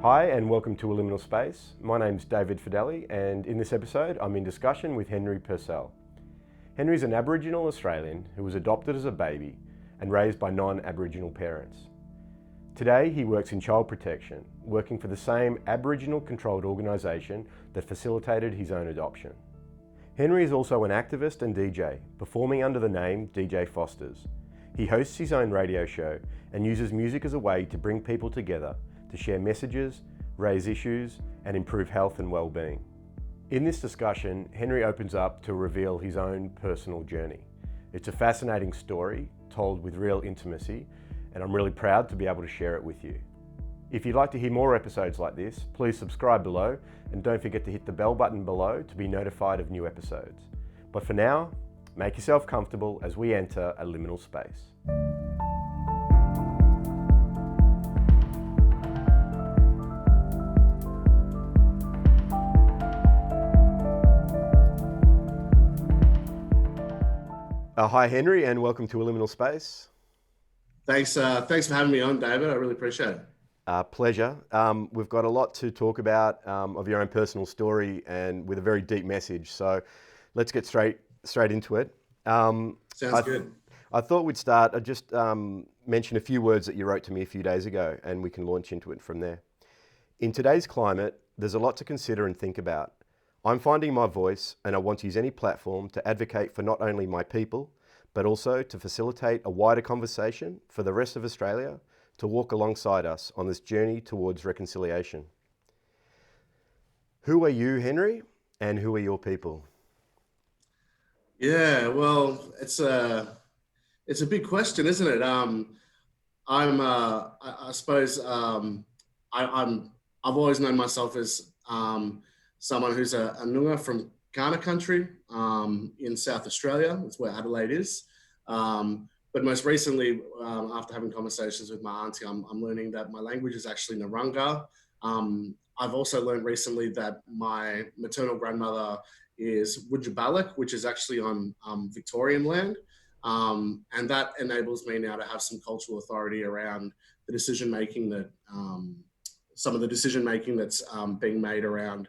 Hi and welcome to Liminal Space. My name's David Fideli and in this episode I'm in discussion with Henry Purcell. Henry's an Aboriginal Australian who was adopted as a baby and raised by non-Aboriginal parents. Today he works in child protection, working for the same Aboriginal controlled organisation that facilitated his own adoption. Henry is also an activist and DJ, performing under the name DJ Fosters. He hosts his own radio show and uses music as a way to bring people together to share messages, raise issues, and improve health and well-being. In this discussion, Henry opens up to reveal his own personal journey. It's a fascinating story, told with real intimacy, and I'm really proud to be able to share it with you. If you'd like to hear more episodes like this, please subscribe below, and don't forget to hit the bell button below to be notified of new episodes. But for now, make yourself comfortable as we enter a liminal space. Hi Henry, and welcome to Liminal Space. Thanks for having me on, David. I really appreciate it. Pleasure. We've got a lot to talk about of your own personal story and with a very deep message. So let's get straight into it. Sounds good. I thought we'd start. I'd just mention a few words that you wrote to me a few days ago, and we can launch into it from there. In today's climate, there's a lot to consider and think about. I'm finding my voice, and I want to use any platform to advocate for not only my people, but also to facilitate a wider conversation for the rest of Australia to walk alongside us on this journey towards reconciliation. Who are you, Henry, and who are your people? Yeah, well, it's a big question, isn't it? I suppose I've always known myself as someone who's a Noongar from Kaurna country in South Australia. That's where Adelaide is. But most recently, after having conversations with my auntie, I'm learning that my language is actually Narungga. I've also learned recently that my maternal grandmother is Wujibalik, which is actually on Victorian land. And that enables me now to have some cultural authority around the decision-making that some of the decision-making that's being made around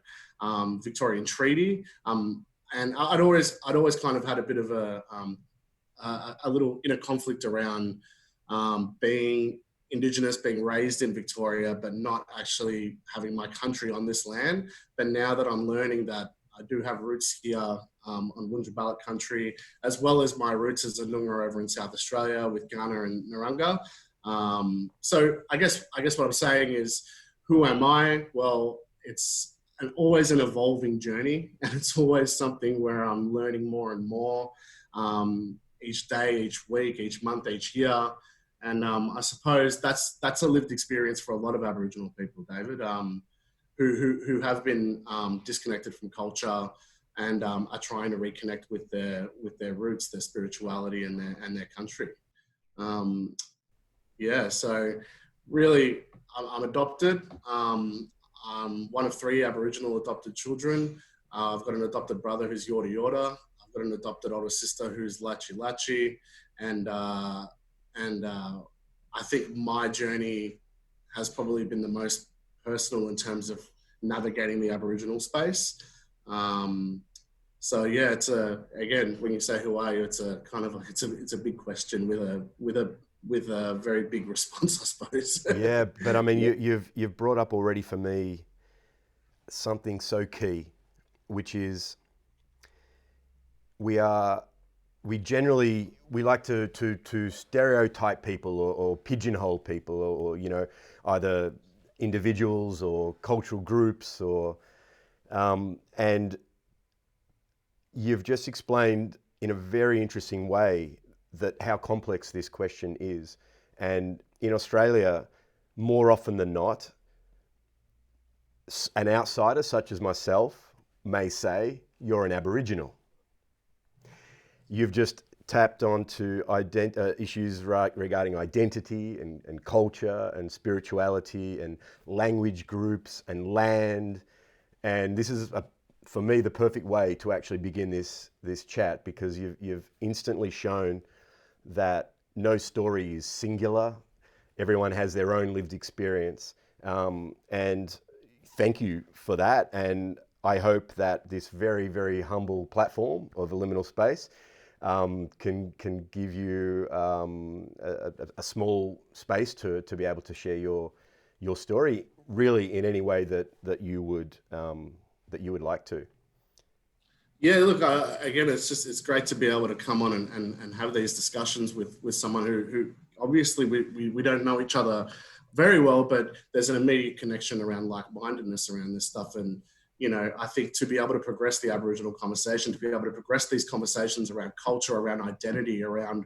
Victorian treaty. And I'd always kind of had a bit of a little inner conflict around being Indigenous, being raised in Victoria, but not actually having my country on this land. But now that I'm learning that I do have roots here on Wunjabalik country, as well as my roots as a Noongar over in South Australia with Ghana and Narungga. So I guess what I'm saying is, who am I? Well, it's always an evolving journey, and it's always something where I'm learning more and more each day, each week, each month, each year. And I suppose that's a lived experience for a lot of Aboriginal people, David, who have been disconnected from culture and are trying to reconnect with their roots, their spirituality, and their country. So really, I'm adopted. I'm one of 3 Aboriginal adopted children. I've got an adopted brother who's Yorta Yorta. I've got an adopted older sister who's Lachi Lachi. And I think my journey has probably been the most personal in terms of navigating the Aboriginal space. So yeah, again, when you say who are you, it's a big question with a very big response, I suppose. Yeah, but I mean, you've brought up already for me something so key, which is we like to stereotype people or pigeonhole people or either individuals or cultural groups and you've just explained in a very interesting way that how complex this question is. And in Australia, more often than not, an outsider such as myself may say, you're an Aboriginal. You've just tapped onto issues regarding identity and culture and spirituality and language groups and land. And this is, for me, the perfect way to actually begin this chat, because you've instantly shown that no story is singular. Everyone has their own lived experience, And thank you for that. And I hope that this very, very humble platform of the Liminal Space can give you a small space to be able to share your story really in any way that you would like to. Yeah, look, again, it's great to be able to come on and have these discussions with someone who obviously we don't know each other very well, but there's an immediate connection around like-mindedness around this stuff. And, you know, I think to be able to progress the Aboriginal conversation, to be able to progress these conversations around culture, around identity, around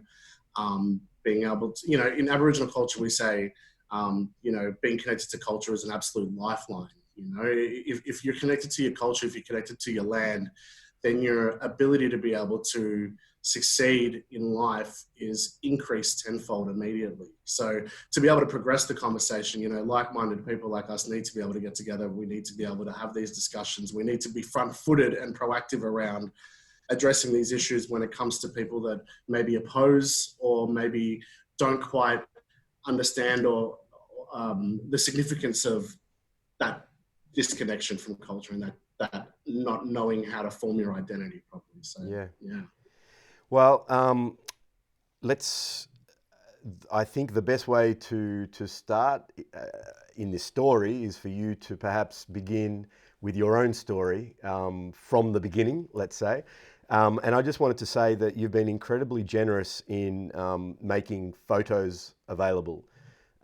being able to, you know, in Aboriginal culture, we say, you know, being connected to culture is an absolute lifeline. You know, if you're connected to your culture, if you're connected to your land, then your ability to be able to succeed in life is increased tenfold immediately. So to be able to progress the conversation, you know, like-minded people like us need to be able to get together. We need to be able to have these discussions. We need to be front-footed and proactive around addressing these issues when it comes to people that maybe oppose or maybe don't quite understand or the significance of that disconnection from culture and that not knowing how to form your identity properly. So yeah. Well, I think the best way to start in this story is for you to perhaps begin with your own story from the beginning, let's say. And I just wanted to say that you've been incredibly generous in making photos available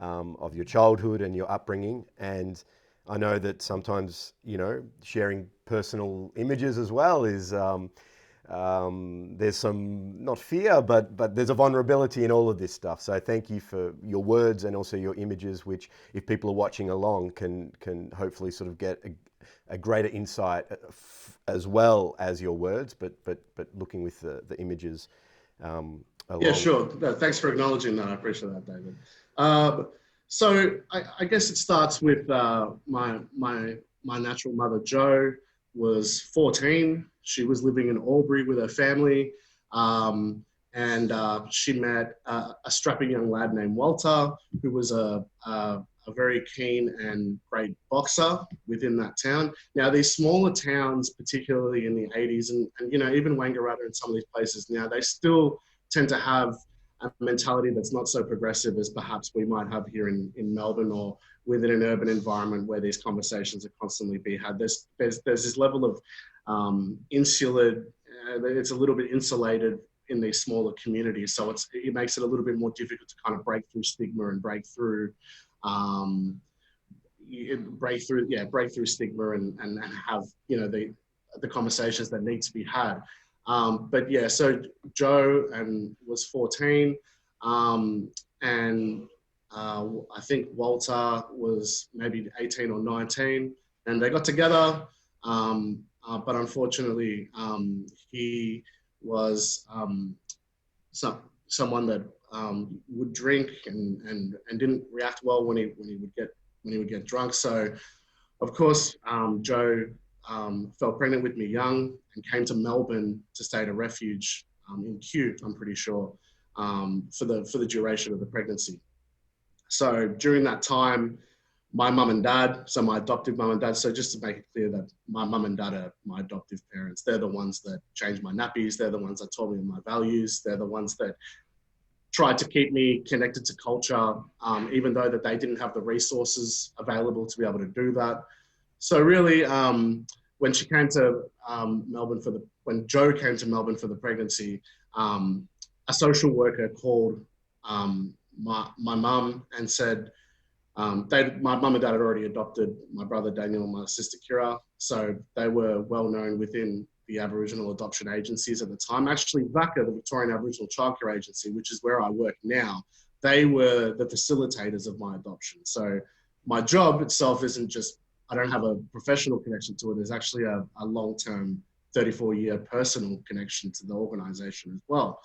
of your childhood and your upbringing. And I know that sometimes, you know, sharing personal images as well is, there's some, not fear, but there's a vulnerability in all of this stuff. So thank you for your words and also your images, which if people are watching along can hopefully sort of get a greater insight as well as your words, but looking with the images along. Yeah, sure. No, thanks for acknowledging that. I appreciate that, David. So I guess it starts with my natural mother, Jo, was 14. She was living in Albury with her family, and she met a strapping young lad named Walter, who was a very keen and great boxer within that town. Now, these smaller towns, particularly in the 80s, and you know, even Wangaratta and some of these places now, they still tend to have a mentality that's not so progressive as perhaps we might have here in Melbourne or within an urban environment where these conversations are constantly being had. There's this level of insular, it's a little bit insulated in these smaller communities. So it makes it a little bit more difficult to kind of break through stigma and break through stigma and have, you know, the conversations that need to be had. But yeah, so Jo was 14, and I think Walter was maybe 18 or 19, and they got together. But unfortunately, he was someone that would drink and didn't react well when he would get drunk. So, of course, Jo fell pregnant with me young and came to Melbourne to stay at a refuge in Kew, I'm pretty sure, for the duration of the pregnancy. So during that time, my mum and dad, so my adoptive mum and dad, so just to make it clear that my mum and dad are my adoptive parents. They're the ones that changed my nappies. They're the ones that taught me my values. They're the ones that tried to keep me connected to culture, even though that they didn't have the resources available to be able to do that. So really, when she came to Melbourne when Jo came to Melbourne for the pregnancy, a social worker called my mum and said, my mum and dad had already adopted my brother Daniel and my sister Kira, so they were well known within the Aboriginal adoption agencies at the time. Actually, VACA, the Victorian Aboriginal Childcare Agency, which is where I work now, they were the facilitators of my adoption. So my job itself isn't just, I don't have a professional connection to it. There's actually a long-term 34-year personal connection to the organisation as well.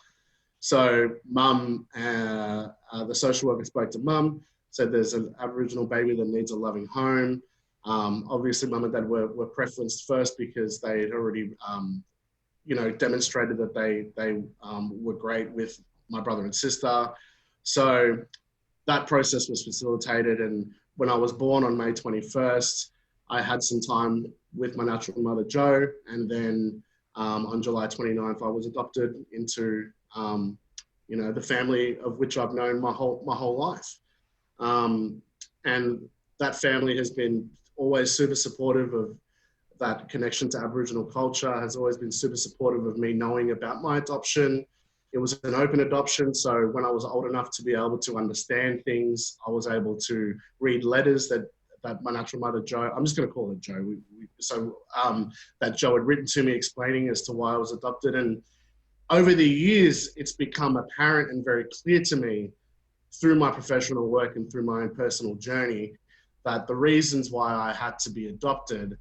So mum, the social worker spoke to mum, said there's an Aboriginal baby that needs a loving home. Obviously, mum and dad were preferenced first because they had already, demonstrated that they were great with my brother and sister. So that process was facilitated, and when I was born on May 21st, I had some time with my natural mother, Jo, and then on July 29th, I was adopted into, the family of which I've known my whole life. And that family has been always super supportive of that connection to Aboriginal culture, has always been super supportive of me knowing about my adoption. It was an open adoption, so when I was old enough to be able to understand things, I was able to read letters that my natural mother, Jo, I'm just going to call her Jo, that Jo had written to me explaining as to why I was adopted. And over the years, it's become apparent and very clear to me through my professional work and through my own personal journey that the reasons why I had to be adopted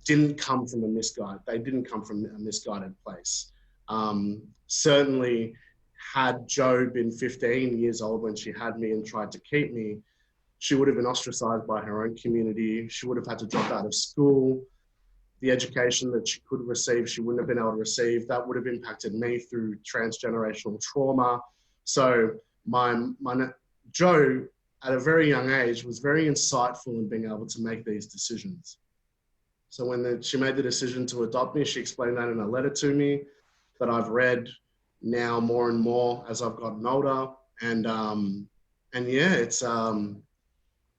didn't come from they didn't come from a misguided place. Certainly, had Jo been 15 years old when she had me and tried to keep me, she would have been ostracized by her own community. She would have had to drop out of school. The education that she could receive, she wouldn't have been able to receive. That would have impacted me through transgenerational trauma. So Jo, at a very young age, was very insightful in being able to make these decisions. So when she made the decision to adopt me, she explained that in a letter to me that I've read now more and more as I've gotten older. And yeah,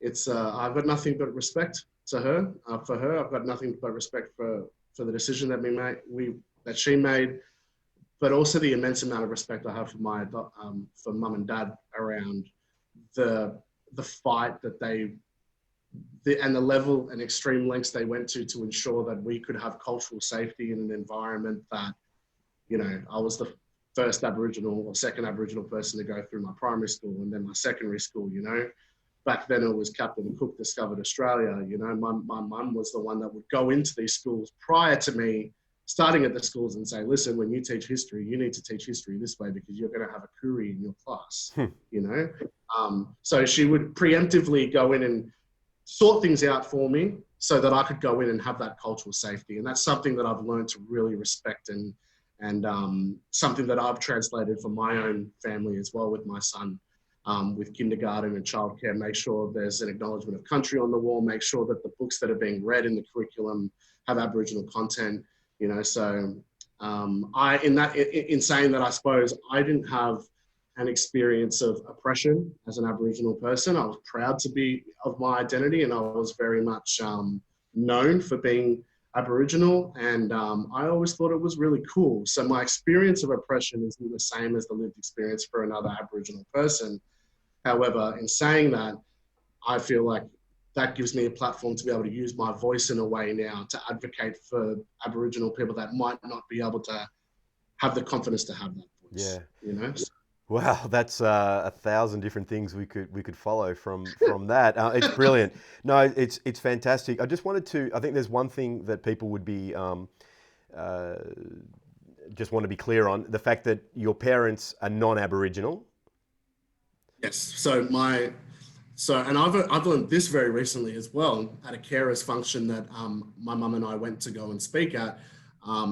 I've got nothing but respect to her, for her. I've got nothing but respect for the decision that she made, but also the immense amount of respect I have for for mum and dad around the fight that and the level and extreme lengths they went to ensure that we could have cultural safety in an environment that, I was the first Aboriginal or second Aboriginal person to go through my primary school and then my secondary school, Back then it was Captain Cook discovered Australia, My mum was the one that would go into these schools prior to me starting at the schools and say, listen, when you teach history, you need to teach history this way because you're going to have a Koori in your class, So she would preemptively go in and sort things out for me so that I could go in and have that cultural safety. And that's something that I've learned to really respect and something that I've translated for my own family as well with my son, with kindergarten and childcare. Make sure there's an acknowledgement of country on the wall, make sure that the books that are being read in the curriculum have Aboriginal content, So in saying that, I suppose I didn't have an experience of oppression as an Aboriginal person. I was proud to be of my identity and I was very much known for being Aboriginal, and I always thought it was really cool. So my experience of oppression isn't the same as the lived experience for another Aboriginal person. However, in saying that, I feel like that gives me a platform to be able to use my voice in a way now to advocate for Aboriginal people that might not be able to have the confidence to have that voice. Yeah. Wow, that's 1,000 different things we could follow from that. It's brilliant. No, it's fantastic. I just wanted to. I think there's one thing that people would be just want to be clear on: the fact that your parents are non-Aboriginal. Yes. So I've learned this very recently as well at a carers function that my mum and I went to go and speak at.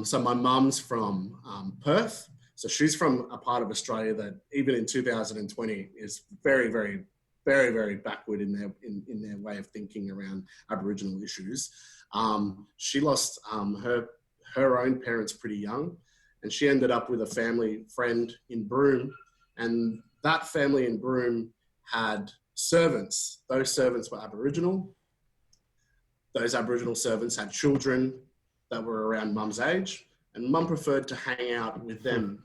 So my mum's from Perth. So she's from a part of Australia that even in 2020 is very, very, very, very backward in their way of thinking around Aboriginal issues. She lost her own parents pretty young, and she ended up with a family friend in Broome, and that family in Broome had servants. Those servants were Aboriginal. Those Aboriginal servants had children that were around mum's age, and mum preferred to hang out with them.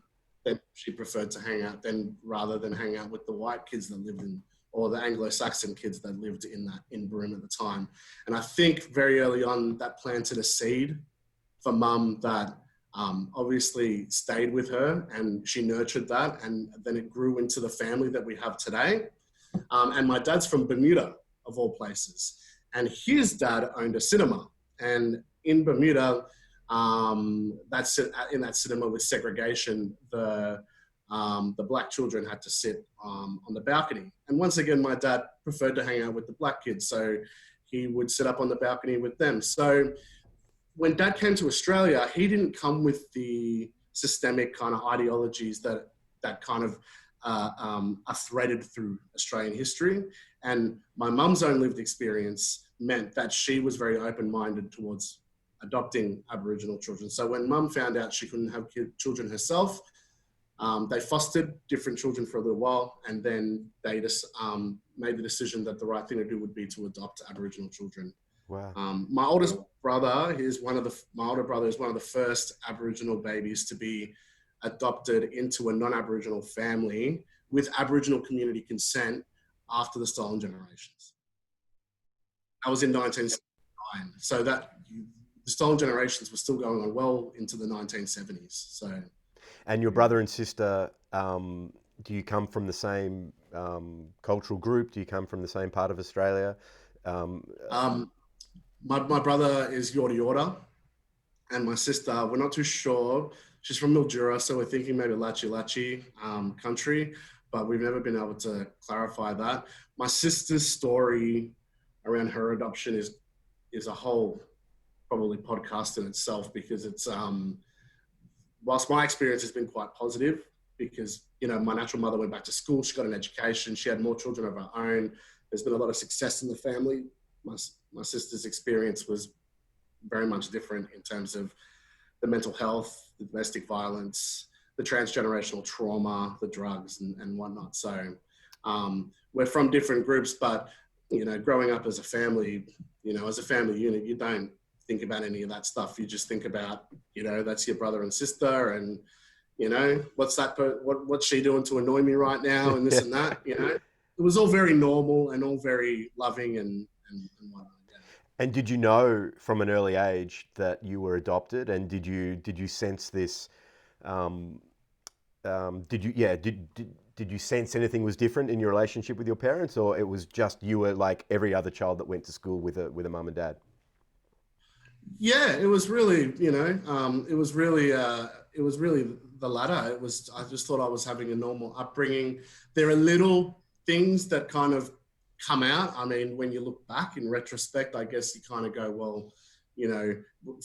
She preferred to hang out rather than hang out with the white kids that lived in, or the Anglo-Saxon kids that lived in Broome at the time. And I think very early on that planted a seed for mum that obviously stayed with her, and she nurtured that, and then it grew into the family that we have today. And my dad's from Bermuda, of all places, and his dad owned a cinema, and in Bermuda, that's in that cinema with segregation, the black children had to sit on the balcony. And once again, my dad preferred to hang out with the black kids, so he would sit up on the balcony with them. So when Dad came to Australia, he didn't come with the systemic kind of ideologies that kind of are threaded through Australian history. And my mum's own lived experience meant that she was very open-minded towards adopting Aboriginal children. So when mum found out she couldn't have children herself, they fostered different children for a little while, and then they just made the decision that the right thing to do would be to adopt Aboriginal children. Wow. My older brother is one of the first Aboriginal babies to be adopted into a non-Aboriginal family with Aboriginal community consent after the stolen generations. That was in 1979. So that the stolen generations were still going on well into the 1970s. So. And your brother and sister, do you come from the same cultural group? Do you come from the same part of Australia? My brother is Yorta Yorta, and my sister, we're not too sure. She's from Mildura, so we're thinking maybe Lachi Lachi country, but we've never been able to clarify that. My sister's story around her adoption is a whole probably podcast in itself, because it's whilst my experience has been quite positive, because my natural mother went back to school, she got an education, she had more children of her own. There's been a lot of success in the family. My sister's experience was very much different in terms of the mental health, the domestic violence, the transgenerational trauma, the drugs and whatnot. So we're from different groups, but growing up as a family, as a family unit, you don't think about any of that stuff. You just think about, that's your brother and sister, and what's she doing to annoy me right now, and this and that. It was all very normal and all very loving and whatnot. And did you know from an early age that you were adopted? And did you sense this? Did you sense anything was different in your relationship with your parents, or it was just you were like every other child that went to school with a mum and dad? Yeah, it was really, it was really the latter. I just thought I was having a normal upbringing. There are little things that kind of come out. I mean, when you look back in retrospect, I guess you kind of go, well,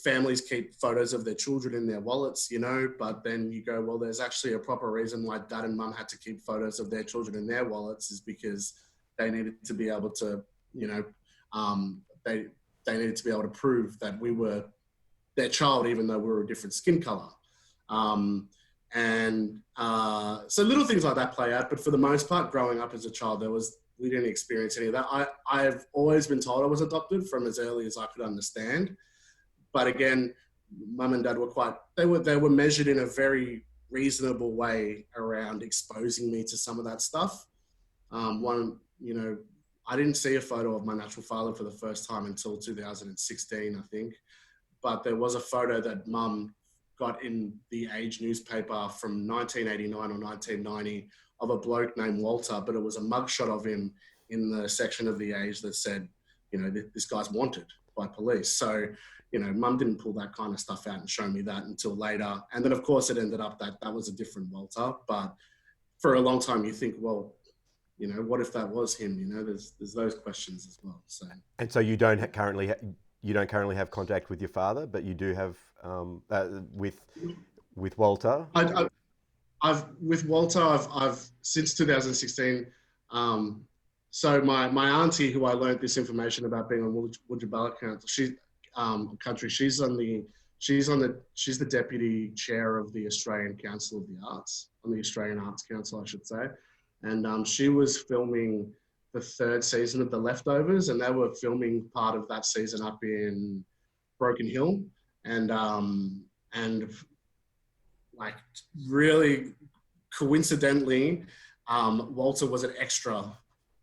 families keep photos of their children in their wallets, but then you go, well, there's actually a proper reason why dad and mum had to keep photos of their children in their wallets, is because they needed to be able to, they needed to be able to prove that we were their child, even though we were a different skin color. So little things like that play out, but for the most part, growing up as a child, we didn't experience any of that. I've always been told I was adopted from as early as I could understand. But again, mum and dad they were measured in a very reasonable way around exposing me to some of that stuff. I didn't see a photo of my natural father for the first time until 2016, I think. But there was a photo that mum got in the Age newspaper from 1989 or 1990 of a bloke named Walter, but it was a mugshot of him in the section of the Age that said, this guy's wanted by police. So, mum didn't pull that kind of stuff out and show me that until later. And then, of course, it ended up that was a different Walter. But for a long time, you think, well, what if that was him? There's those questions as well. So. And so you don't currently have contact with your father, but you do have with Walter. With Walter, I've since 2016. So my auntie, who I learned this information about being on Wujibala Council, she's the deputy chair of the Australian Council of the Arts, on the Australian Arts Council, I should say. And she was filming the third season of The Leftovers, and they were filming part of that season up in Broken Hill. And like really coincidentally, Walter was an extra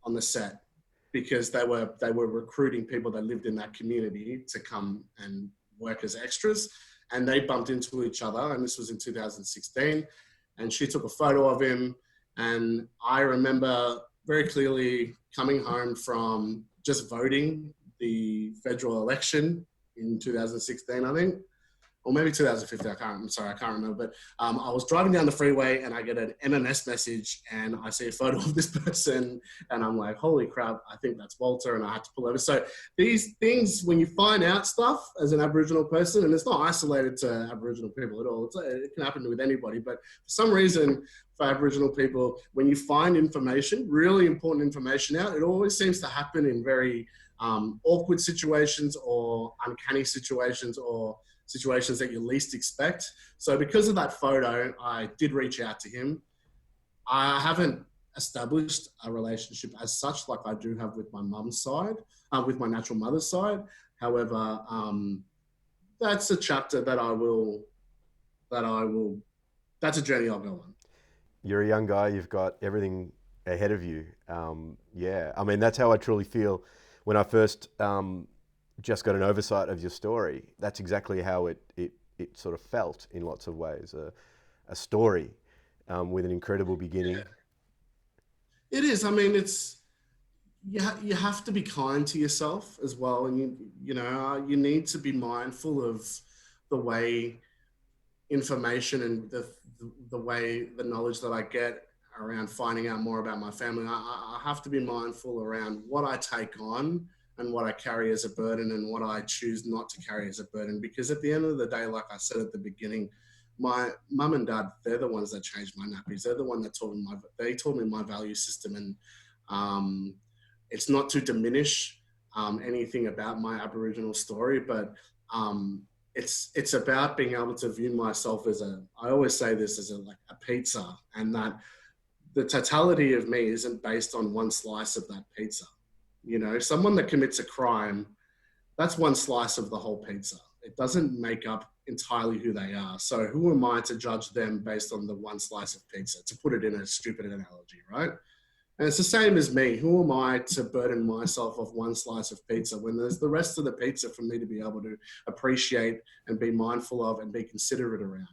on the set, because they were recruiting people that lived in that community to come and work as extras, and they bumped into each other. And this was in 2016, and she took a photo of him. And I remember very clearly coming home from just voting the federal election in 2016, I think. or maybe 2015. I can't remember. But I was driving down the freeway and I get an MMS message and I see a photo of this person and I'm like, holy crap, I think that's Walter, and I had to pull over. So these things, when you find out stuff as an Aboriginal person, and it's not isolated to Aboriginal people at all, it can happen with anybody, but for some reason, for Aboriginal people, when you find information, really important information out, it always seems to happen in very awkward situations or uncanny situations or situations that you least expect. So because of that photo, I did reach out to him. I haven't established a relationship as such like I do have with my mum's side, with my natural mother's side. However, that's a chapter that that's a journey I'll go on. You're a young guy, you've got everything ahead of you. Yeah, I mean, that's how I truly feel when I first just got an oversight of your story. That's exactly how it sort of felt in lots of ways. A story with an incredible beginning. Yeah. It is. I mean, you have to be kind to yourself as well, and you need to be mindful of the way information and the way the knowledge that I get around finding out more about my family. I have to be mindful around what I take on and what I carry as a burden and what I choose not to carry as a burden. Because at the end of the day, like I said at the beginning, my mum and dad, they're the ones that changed my nappies. They're the one that taught me my value system. And it's not to diminish anything about my Aboriginal story, but it's about being able to view myself as I always say this as like a pizza, and that the totality of me isn't based on one slice of that pizza. Someone that commits a crime, that's one slice of the whole pizza. It doesn't make up entirely who they are. So who am I to judge them based on the one slice of pizza, to put it in a stupid analogy, right? And it's the same as me. Who am I to burden myself of one slice of pizza when there's the rest of the pizza for me to be able to appreciate and be mindful of and be considerate around,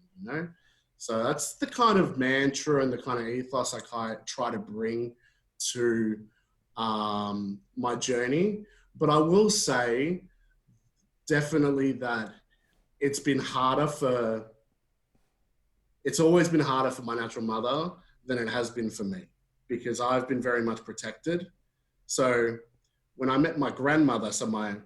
So that's the kind of mantra and the kind of ethos I try to bring to my journey. But I will say definitely that it's always been harder for my natural mother than it has been for me, because I've been very much protected. So when I met my grandmother, so my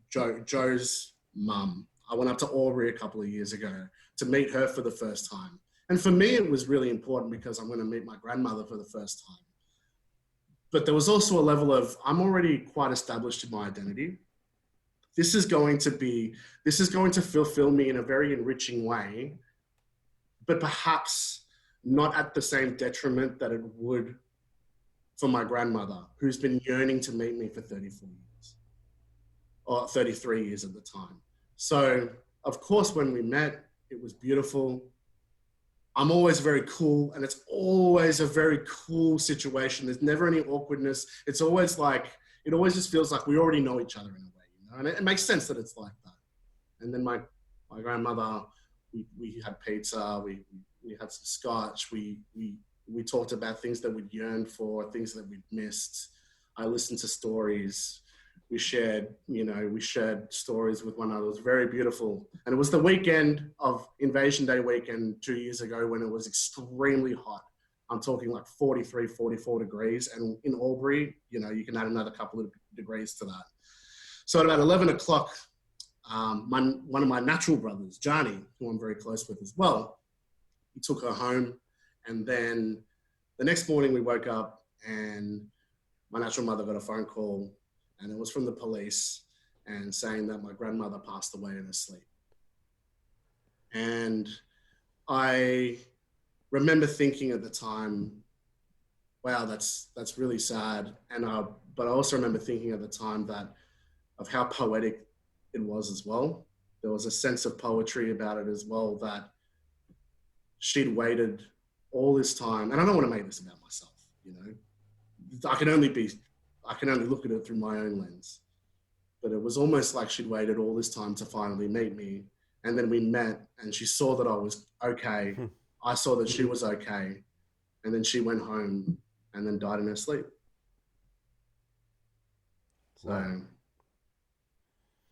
Joe's mum, I went up to Albury a couple of years ago to meet her for the first time. And for me, it was really important because I'm going to meet my grandmother for the first time. But there was also a level of, I'm already quite established in my identity. This is going to fulfill me in a very enriching way, but perhaps not at the same detriment that it would for my grandmother, who's been yearning to meet me for 34 years, or 33 years at the time. So, of course, when we met, it was beautiful. I'm always very cool, and it's always a very cool situation. There's never any awkwardness. It's always like, it always just feels like we already know each other in a way, And it makes sense that it's like that. And then my grandmother, we had pizza, we had some scotch, we talked about things that we'd yearned for, things that we'd missed. I listened to stories. We shared stories with one another. It was very beautiful. And it was the weekend of Invasion Day weekend 2 years ago when it was extremely hot. I'm talking like 43, 44 degrees. And in Albury, you can add another couple of degrees to that. So at about 11 o'clock, one of my natural brothers, Johnny, who I'm very close with as well, he took her home. And then the next morning we woke up and my natural mother got a phone call, and it was from the police and saying that my grandmother passed away in her sleep. And I remember thinking at the time, wow, that's really sad. But I also remember thinking at the time of how poetic it was as well. There was a sense of poetry about it as well, that she'd waited all this time. And I don't want to make this about myself, I can only look at it through my own lens. But it was almost like she'd waited all this time to finally meet me. And then we met and she saw that I was okay. I saw that she was okay. And then she went home and then died in her sleep. So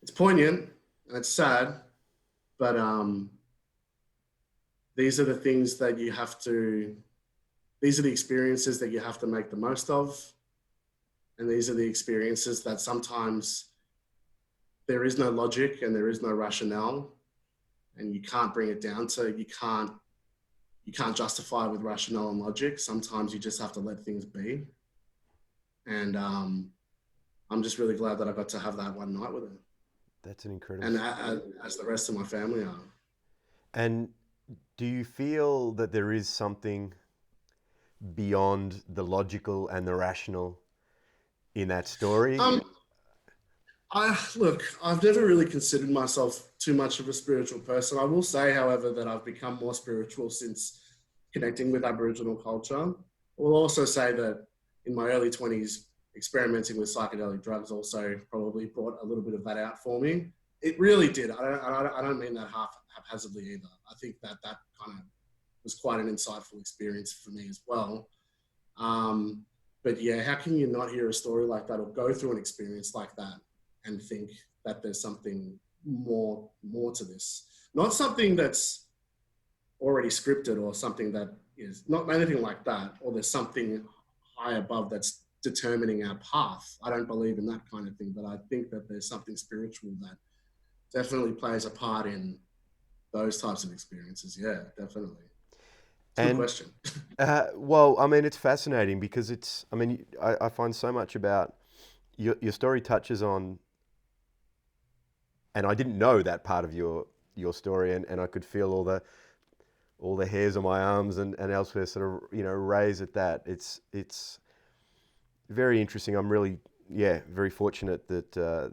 it's poignant and it's sad, But these are the things that you have to, these are the experiences that you have to make the most of. And these are the experiences that sometimes there is no logic and there is no rationale, and you can't bring it down to, you can't justify it with rationale and logic. Sometimes you just have to let things be. And I'm just really glad that I got to have that one night with her. That's an incredible. And as the rest of my family are. And do you feel that there is something beyond the logical and the rational in that story? Look, I've never really considered myself too much of a spiritual person. I will say, however, that I've become more spiritual since connecting with Aboriginal culture. I will also say that in my early 20s, experimenting with psychedelic drugs also probably brought a little bit of that out for me. It really did. I don't mean that haphazardly either. I think that kind of was quite an insightful experience for me as well. But yeah, how can you not hear a story like that or go through an experience like that and think that there's something more to this? Not something that's already scripted or something that is not anything like that, or there's something high above that's determining our path. I don't believe in that kind of thing, but I think that there's something spiritual that definitely plays a part in those types of experiences. Yeah, definitely. It's a good question. Well, I mean, it's fascinating because I find so much about your story touches on, and I didn't know that part of your story, and I could feel all the hairs on my arms and elsewhere sort of, raise at that. It's very interesting. I'm really, very fortunate that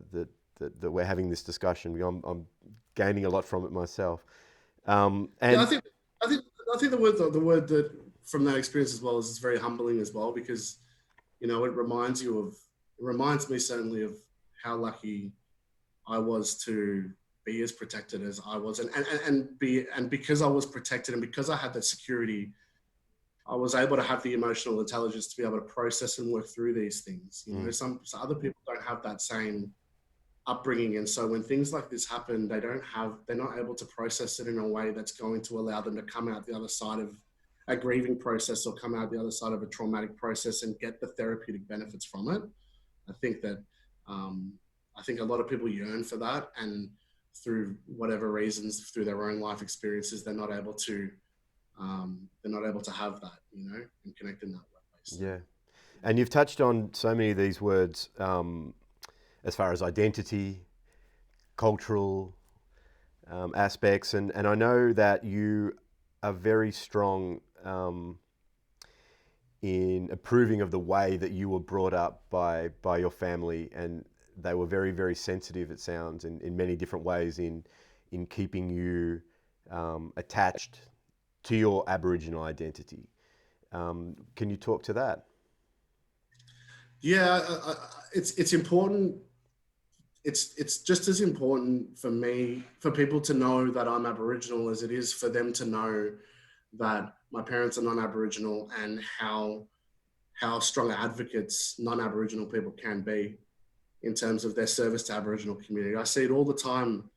we're having this discussion. I'm gaining a lot from it myself. And yeah, I think the word that from that experience as well is very humbling as well, because it reminds me certainly of how lucky I was to be as protected as I was, and because I was protected and because I had that security, I was able to have the emotional intelligence to be able to process and work through these things. Some other people don't have that same upbringing, and so when things like this happen, they're not able to process it in a way that's going to allow them to come out the other side of a grieving process or come out the other side of a traumatic process and get the therapeutic benefits from it. I think that I think a lot of people yearn for that, and through whatever reasons, through their own life experiences, they're not able to have that, and connect in that way. So. Yeah, and you've touched on so many of these words as far as identity, cultural aspects, and I know that you are very strong in approving of the way that you were brought up by your family, and they were very, very sensitive, it sounds, in many different ways in keeping you attached to your Aboriginal identity. Can you talk to that? Yeah, it's important. It's just as important for people to know that I'm Aboriginal as it is for them to know that my parents are non-Aboriginal, and how strong advocates non-Aboriginal people can be in terms of their service to Aboriginal community. I see it all the time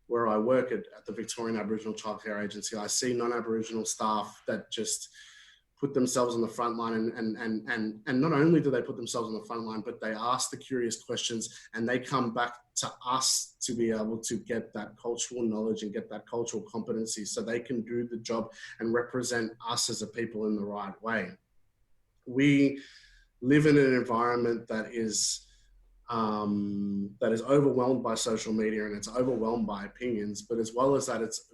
where I work at the Victorian Aboriginal Childcare Agency. I see non-Aboriginal staff that just put themselves on the front line, and not only do they put themselves on the front line, but they ask the curious questions, and they come back to us to be able to get that cultural knowledge and get that cultural competency so they can do the job and represent us as a people in the right way. We live in an environment that is overwhelmed by social media, and it's overwhelmed by opinions, but as well as that, it's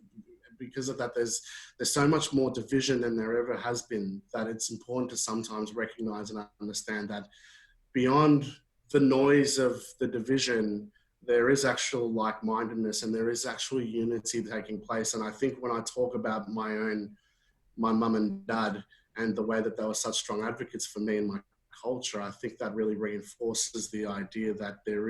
because of that, there's so much more division than there ever has been, that it's important to sometimes recognize and understand that beyond the noise of the division, there is actual like-mindedness and there is actual unity taking place. And I think when I talk about my mum and dad and the way that they were such strong advocates for me and my culture, I think that really reinforces the idea that there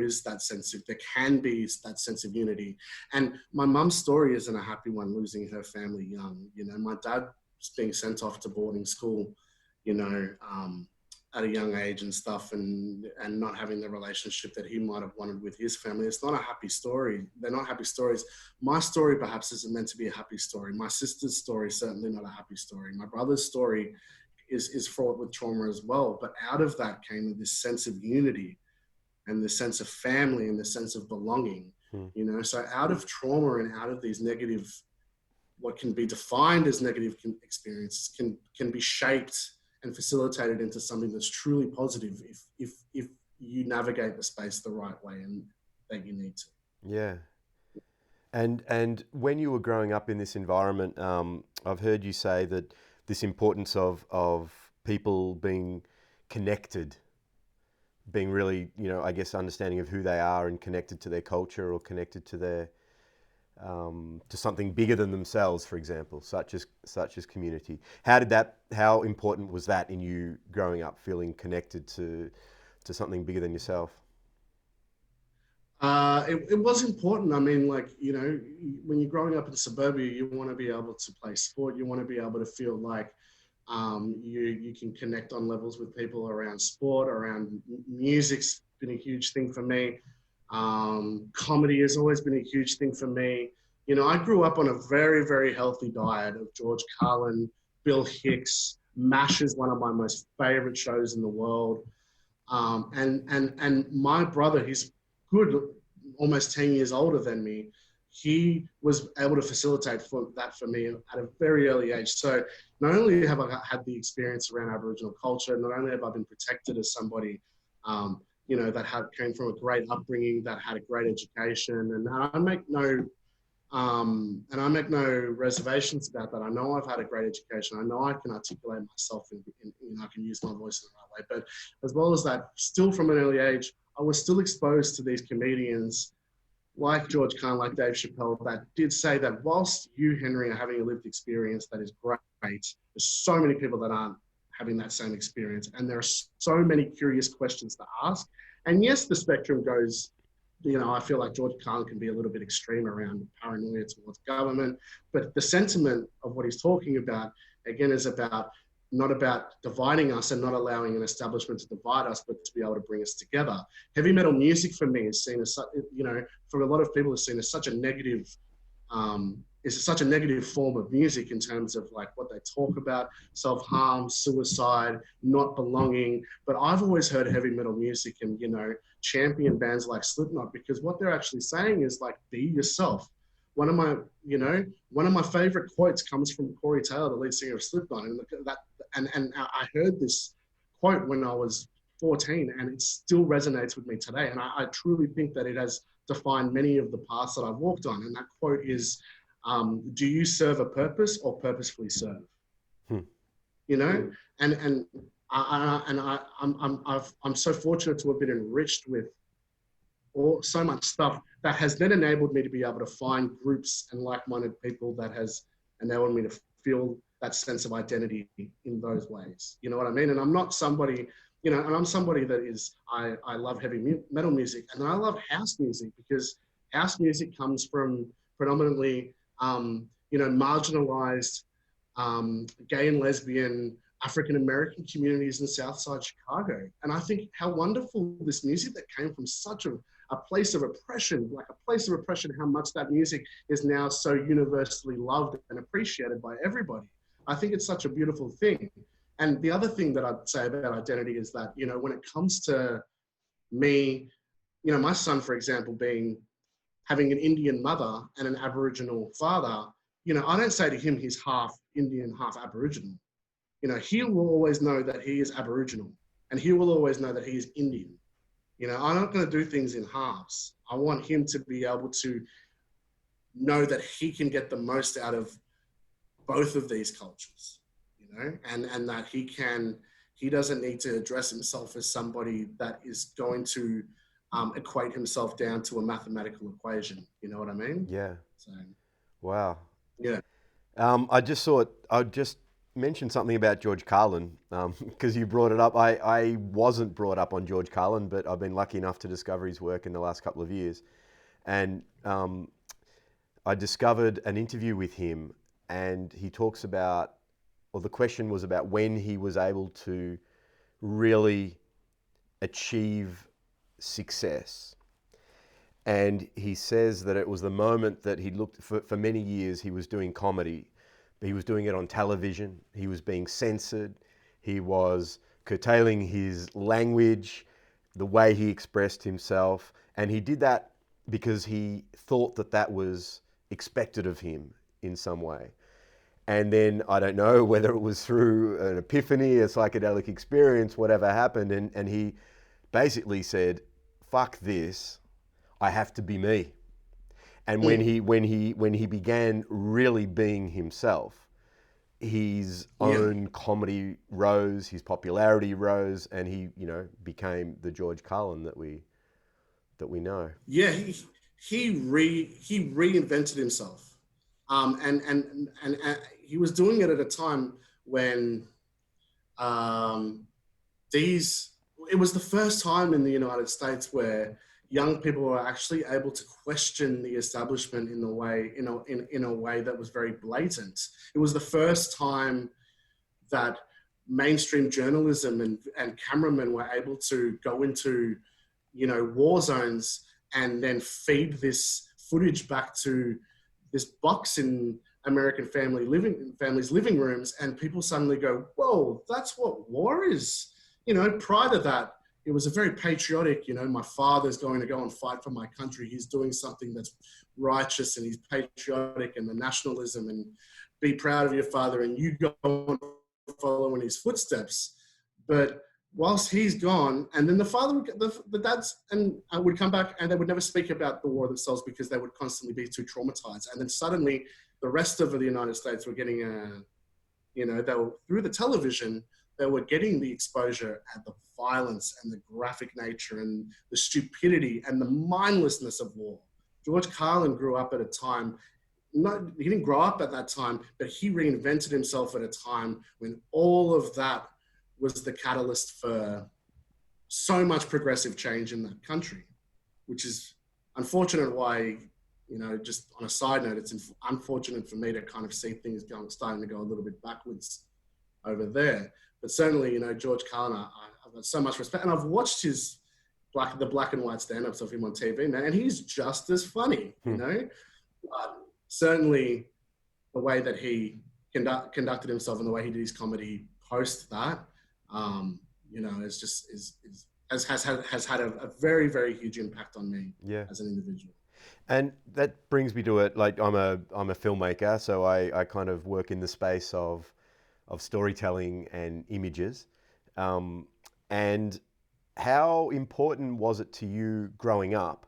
can be that sense of unity. And my mum's story isn't a happy one, losing her family young. My dad being sent off to boarding school, at a young age and stuff, and not having the relationship that he might have wanted with his family. It's not a happy story. They're not happy stories. My story perhaps isn't meant to be a happy story. My sister's story is certainly not a happy story. My brother's story is fraught with trauma as well. But out of that came this sense of unity and the sense of family and the sense of belonging. You know, so out of trauma and out of these negative, what can be defined as negative experiences can be shaped and facilitated into something that's truly positive if you navigate the space the right way and that you need to. Yeah. And when you were growing up in this environment, I've heard you say that this importance of people being connected, being really, you know, I guess understanding of who they are and connected to their culture or connected to their to something bigger than themselves, for example, such as community. How important was that in you growing up, feeling connected to something bigger than yourself? It was important. I mean, like, you know, when you're growing up in suburbia, you want to be able to play sport. You want to be able to feel like you can connect on levels with people around sport, around music's been a huge thing for me. Comedy has always been a huge thing for me. You know, I grew up on a very, very healthy diet of George Carlin, Bill Hicks. MASH is one of my most favorite shows in the world. And my brother, he's good, almost 10 years older than me. He was able to facilitate that for me at a very early age. So not only have I had the experience around Aboriginal culture, not only have I been protected as somebody, you know, that came from a great upbringing, that had a great education, and I make no reservations about that. I know I've had a great education. I know I can articulate myself and I can use my voice in the right way. But as well as that, still from an early age, I was still exposed to these comedians like George Carlin, like Dave Chappelle, that did say that whilst you, Henry, are having a lived experience that is great, there's so many people that aren't having that same experience. And there are so many curious questions to ask. And yes, the spectrum goes, you know, I feel like George Carlin can be a little bit extreme around paranoia towards government, but the sentiment of what he's talking about, again, is about not about dividing us and not allowing an establishment to divide us, but to be able to bring us together. Heavy metal music for me is seen as, you know, for a lot of people, is seen as such a negative, is such a negative form of music in terms of like what they talk about, self-harm, suicide, not belonging. But I've always heard heavy metal music and, you know, champion bands like Slipknot, because what they're actually saying is like, be yourself. One of my favorite quotes comes from Corey Taylor, the lead singer of Slipknot, and I heard this quote when I was 14, and it still resonates with me today. And I truly think that it has defined many of the paths that I've walked on. And that quote is, "Do you serve a purpose or purposefully serve?" You know, and I'm so fortunate to have been enriched with so much stuff that has then enabled me to be able to find groups and like-minded people that has enabled me to feel that sense of identity in those ways. You know what I mean? And I'm not somebody, you know, and I'm somebody that is, I love heavy metal music, and I love house music, because house music comes from predominantly, you know, marginalized gay and lesbian African-American communities in Southside Chicago. And I think how wonderful this music that came from such a place of oppression, how much that music is now so universally loved and appreciated by everybody. I think it's such a beautiful thing. And the other thing that I'd say about identity is that, you know, when it comes to me, you know, my son, for example, having an Indian mother and an Aboriginal father, you know, I don't say to him he's half Indian, half Aboriginal. You know, he will always know that he is Aboriginal, and he will always know that he is Indian. You know, I'm not going to do things in halves. I want him to be able to know that he can get the most out of both of these cultures, you know, and that he doesn't need to address himself as somebody that is going to equate himself down to a mathematical equation. You know what I mean? Yeah. So, Wow. yeah. I just thought I'd just mention something about George Carlin, because you brought it up. I wasn't brought up on George Carlin, but I've been lucky enough to discover his work in the last couple of years. And I discovered an interview with him, and he talks about, or the question was about when he was able to really achieve success. And he says that it was the moment that he looked for many years, he was doing comedy, but he was doing it on television. He was being censored. He was curtailing his language, the way he expressed himself. And he did that because he thought that that was expected of him in some way. And then I don't know whether it was through an epiphany, a psychedelic experience, whatever happened. And he basically said, fuck this, I have to be me. And when he began really being himself, his own comedy rose, his popularity rose, and he, you know, became the George Carlin that we know. Yeah, he reinvented himself, and he was doing it at a time when it was the first time in the United States where young people were actually able to question the establishment in a way that was very blatant. It was the first time that mainstream journalism and cameramen were able to go into, you know, war zones and then feed this footage back to this box in American families' living rooms, and people suddenly go, whoa, that's what war is. You know, prior to that, it was a very patriotic, you know, my father's going to go and fight for my country. He's doing something that's righteous and he's patriotic, and the nationalism, and be proud of your father and you go and follow in his footsteps. But whilst he's gone, and then the father, the dads would come back and they would never speak about the war themselves because they would constantly be too traumatized. And then suddenly the rest of the United States were getting, you know, they were, through the television, they were getting the exposure and the violence and the graphic nature and the stupidity and the mindlessness of war. George Carlin grew up at a time, he didn't grow up at that time, but he reinvented himself at a time when all of that was the catalyst for so much progressive change in that country, which is unfortunate why, you know, just on a side note, it's unfortunate for me to kind of see things starting to go a little bit backwards over there. But certainly, you know, George Carlin, I've got so much respect, and I've watched the black and white stand-ups of him on TV, man, and he's just as funny, you know. But certainly, the way that he conducted himself and the way he did his comedy post that, you know, has had a very, very huge impact on me as an individual. And that brings me to it. Like I'm a filmmaker, so I kind of work in the space of storytelling and images. And how important was it to you growing up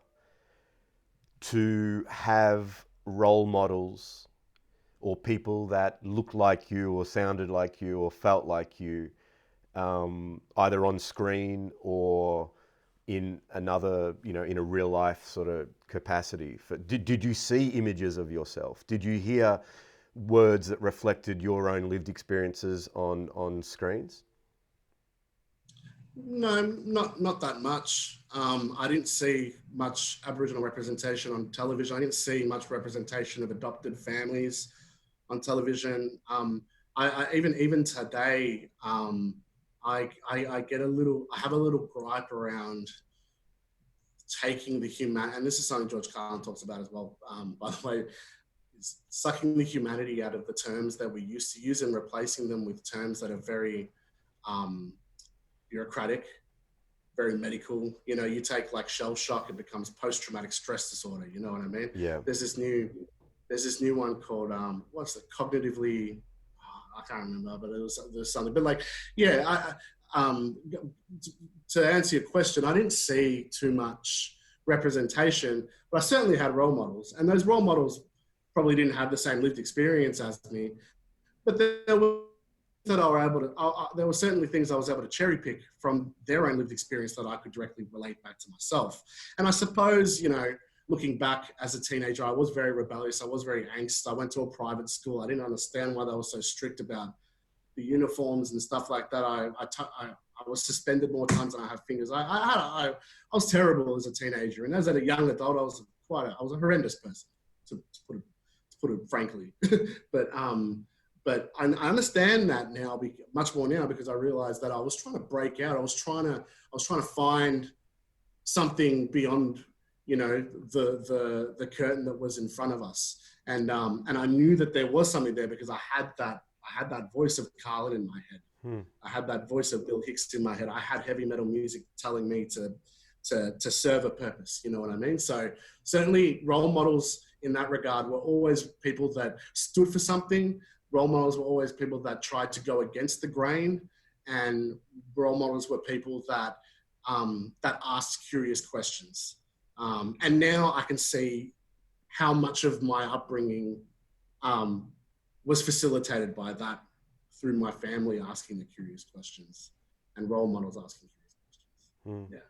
to have role models or people that looked like you or sounded like you or felt like you, either on screen or in another, you know, in a real life sort of capacity? Did you see images of yourself? Did you hear words that reflected your own lived experiences on screens? No, not that much. I didn't see much Aboriginal representation on television. I didn't see much representation of adopted families on television. I even today, I have a little gripe around taking the human, and this is something George Carlin talks about as well, by the way, is sucking the humanity out of the terms that we used to use and replacing them with terms that are very bureaucratic, very medical. You know, you take like shell shock, it becomes post-traumatic stress disorder. You know what I mean? Yeah. There's this new one called what's it? Cognitively, I can't remember, but there's something. But like, yeah, to answer your question, I didn't see too much representation, but I certainly had role models, and those role models probably didn't have the same lived experience as me, but there were certainly things I was able to cherry pick from their own lived experience that I could directly relate back to myself. And I suppose, you know, looking back as a teenager, I was very rebellious. I was very anxious. I went to a private school. I didn't understand why they were so strict about the uniforms and stuff like that. I was suspended more times than I have fingers. I was terrible as a teenager, and as a young adult, I was a horrendous person, to put it frankly. But But I understand that now, much more now, because I realized that I was trying to break out. I was trying to find something beyond, the curtain that was in front of us. And I knew that there was something there because I had that voice of Carlin in my head. I had that voice of Bill Hicks in my head. I had heavy metal music telling me to serve a purpose. You know what I mean? So certainly role models in that regard were always people that stood for something. Role models were always people that tried to go against the grain, and role models were people that asked curious questions. And now I can see how much of my upbringing was facilitated by that, through my family asking the curious questions and role models asking curious questions. Yeah.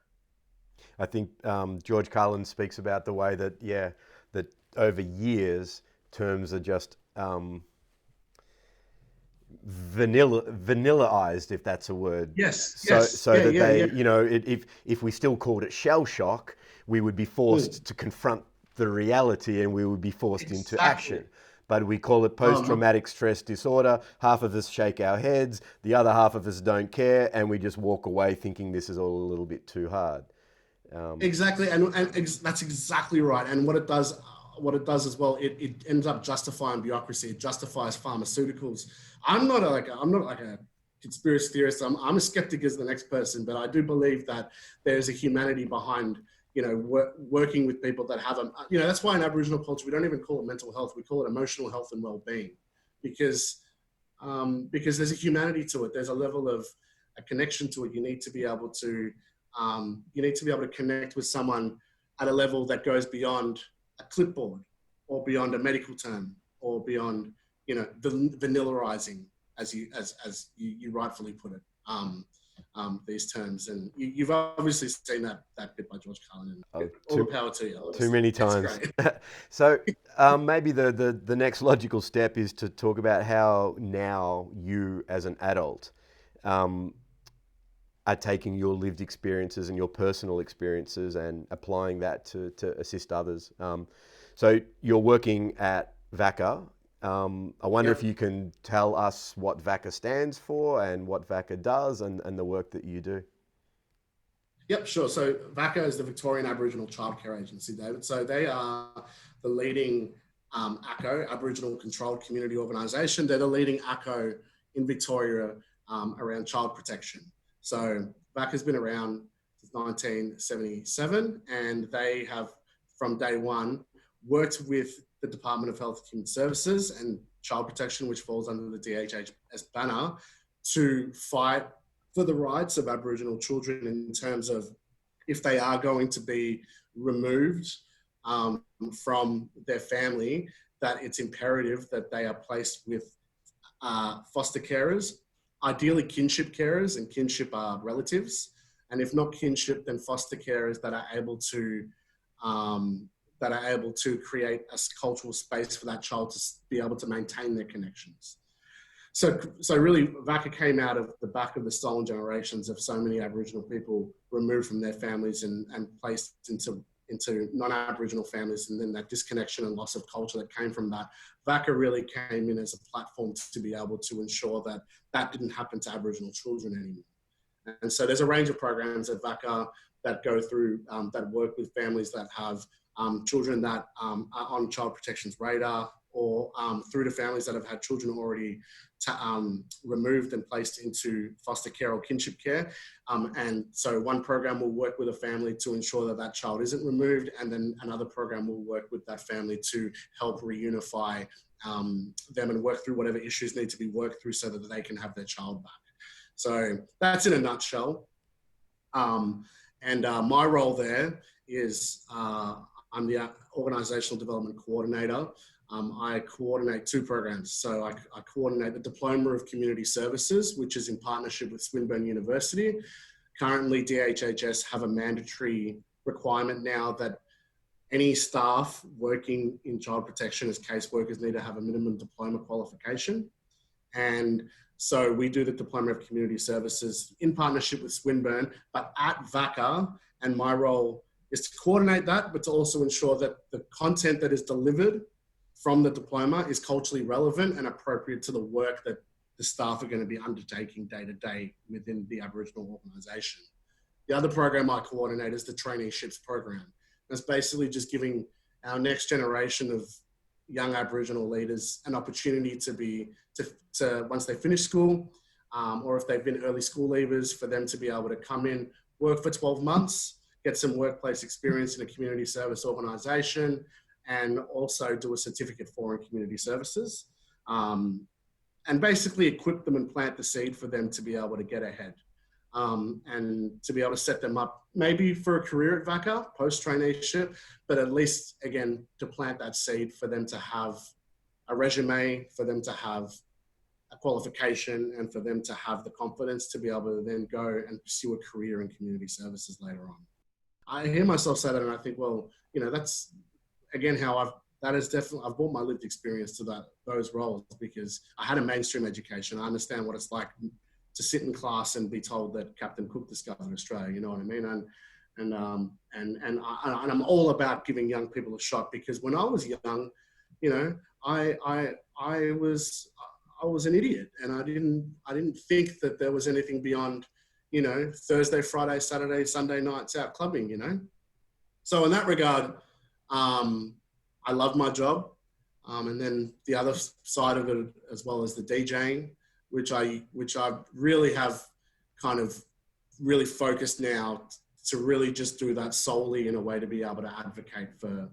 I think George Carlin speaks about the way that, that over years, terms are just vanillaized, if that's a word. Yes. If we still called it shell shock, we would be forced to confront the reality, and we would be forced into action. But we call it post-traumatic stress disorder. Half of us shake our heads, the other half of us don't care, and we just walk away thinking this is all a little bit too hard. Exactly, and that's exactly right. And what it does as well, it ends up justifying bureaucracy. It justifies pharmaceuticals. I'm not like a conspiracy theorist. I'm a skeptic as the next person, but I do believe that there's a humanity behind, working with people that have that's why in Aboriginal culture we don't even call it mental health. We call it emotional health and well-being, because there's a humanity to it. There's a level of a connection to it. You need to be able to connect with someone at a level that goes beyond a clipboard, or beyond a medical term, or beyond, vanillaizing, as you rightfully put it, these terms. And you've obviously seen that bit by George Carlin. And all the power to you. Too many times. So maybe the next logical step is to talk about how now you, as an adult, are taking your lived experiences and your personal experiences and applying that to assist others. So you're working at VACA. I wonder if you can tell us what VACA stands for and what VACA does, and the work that you do. Yep, sure. So VACA is the Victorian Aboriginal Childcare Agency, David. So they are the leading ACO, Aboriginal Controlled Community Organisation. They're the leading ACO in Victoria around child protection. So VACA has been around since 1977, and they have, from day one, worked with the Department of Health and Human Services and Child Protection, which falls under the DHHS banner, to fight for the rights of Aboriginal children in terms of, if they are going to be removed from their family, that it's imperative that they are placed with foster carers, ideally kinship carers, and kinship are relatives. And if not kinship, then foster carers that are able to create a cultural space for that child to be able to maintain their connections. So really, VACA came out of the back of the stolen generations of so many Aboriginal people removed from their families and placed into non-Aboriginal families, and then that disconnection and loss of culture that came from that. VACA really came in as a platform to be able to ensure that that didn't happen to Aboriginal children anymore. And so there's a range of programs at VACA that go through, that work with families that have children that are on child protection's radar, or through to families that have had children already removed and placed into foster care or kinship care. And so one program will work with a family to ensure that that child isn't removed, and then another program will work with that family to help reunify them and work through whatever issues need to be worked through so that they can have their child back. So that's in a nutshell. My role there is I'm the Organisational Development Coordinator. I coordinate two programs. So I coordinate the Diploma of Community Services, which is in partnership with Swinburne University. Currently, DHHS have a mandatory requirement now that any staff working in child protection as caseworkers need to have a minimum diploma qualification. And so we do the Diploma of Community Services in partnership with Swinburne, but at VACA, and my role is to coordinate that, but to also ensure that the content that is delivered from the diploma is culturally relevant and appropriate to the work that the staff are going to be undertaking day to day within the Aboriginal organisation. The other program I coordinate is the Traineeships Program. That's basically just giving our next generation of young Aboriginal leaders an opportunity to once they finish school, or if they've been early school leavers, for them to be able to come in, work for 12 months, get some workplace experience in a community service organisation, and also do a certificate for in community services. And basically equip them and plant the seed for them to be able to get ahead. And to be able to set them up maybe for a career at VACA post-traineeship, but at least, again, to plant that seed for them to have a resume, for them to have a qualification, and for them to have the confidence to be able to then go and pursue a career in community services later on. I hear myself say that and I think, well, you know, that's, again, how I've brought my lived experience to those roles, because I had a mainstream education. I understand what it's like to sit in class and be told that Captain Cook discovered Australia. You know what I mean? And I'm all about giving young people a shot, because when I was young, you know, I was an idiot, and I didn't think that there was anything beyond, you know, Thursday, Friday, Saturday, Sunday nights out clubbing. You know, so in that regard, I love my job. And then the other side of it, as well as the DJing, which I really have kind of really focused now to really just do that solely in a way to be able to advocate for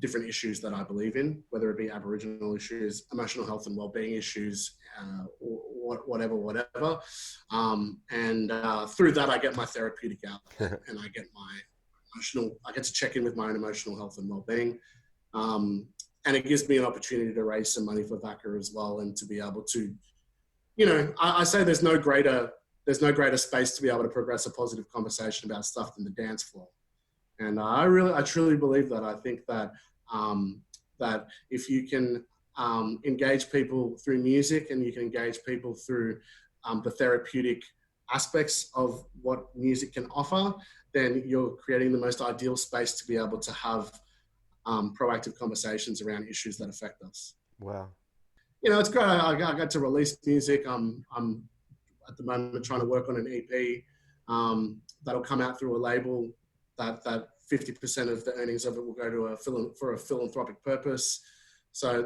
different issues that I believe in, whether it be Aboriginal issues, emotional health and wellbeing issues, or whatever. And through that, I get my therapeutic outlet and I get to check in with my own emotional health and wellbeing. And it gives me an opportunity to raise some money for VACA as well, and to be able to, you know, I say there's no greater space to be able to progress a positive conversation about stuff than the dance floor. And I truly believe that. I think that that if you can engage people through music, and you can engage people through the therapeutic aspects of what music can offer, then you're creating the most ideal space to be able to have proactive conversations around issues that affect us. Wow. You know, it's great. I got to release music. I'm at the moment trying to work on an EP that'll come out through a label that 50% of the earnings of it will go to a philanthropic purpose. So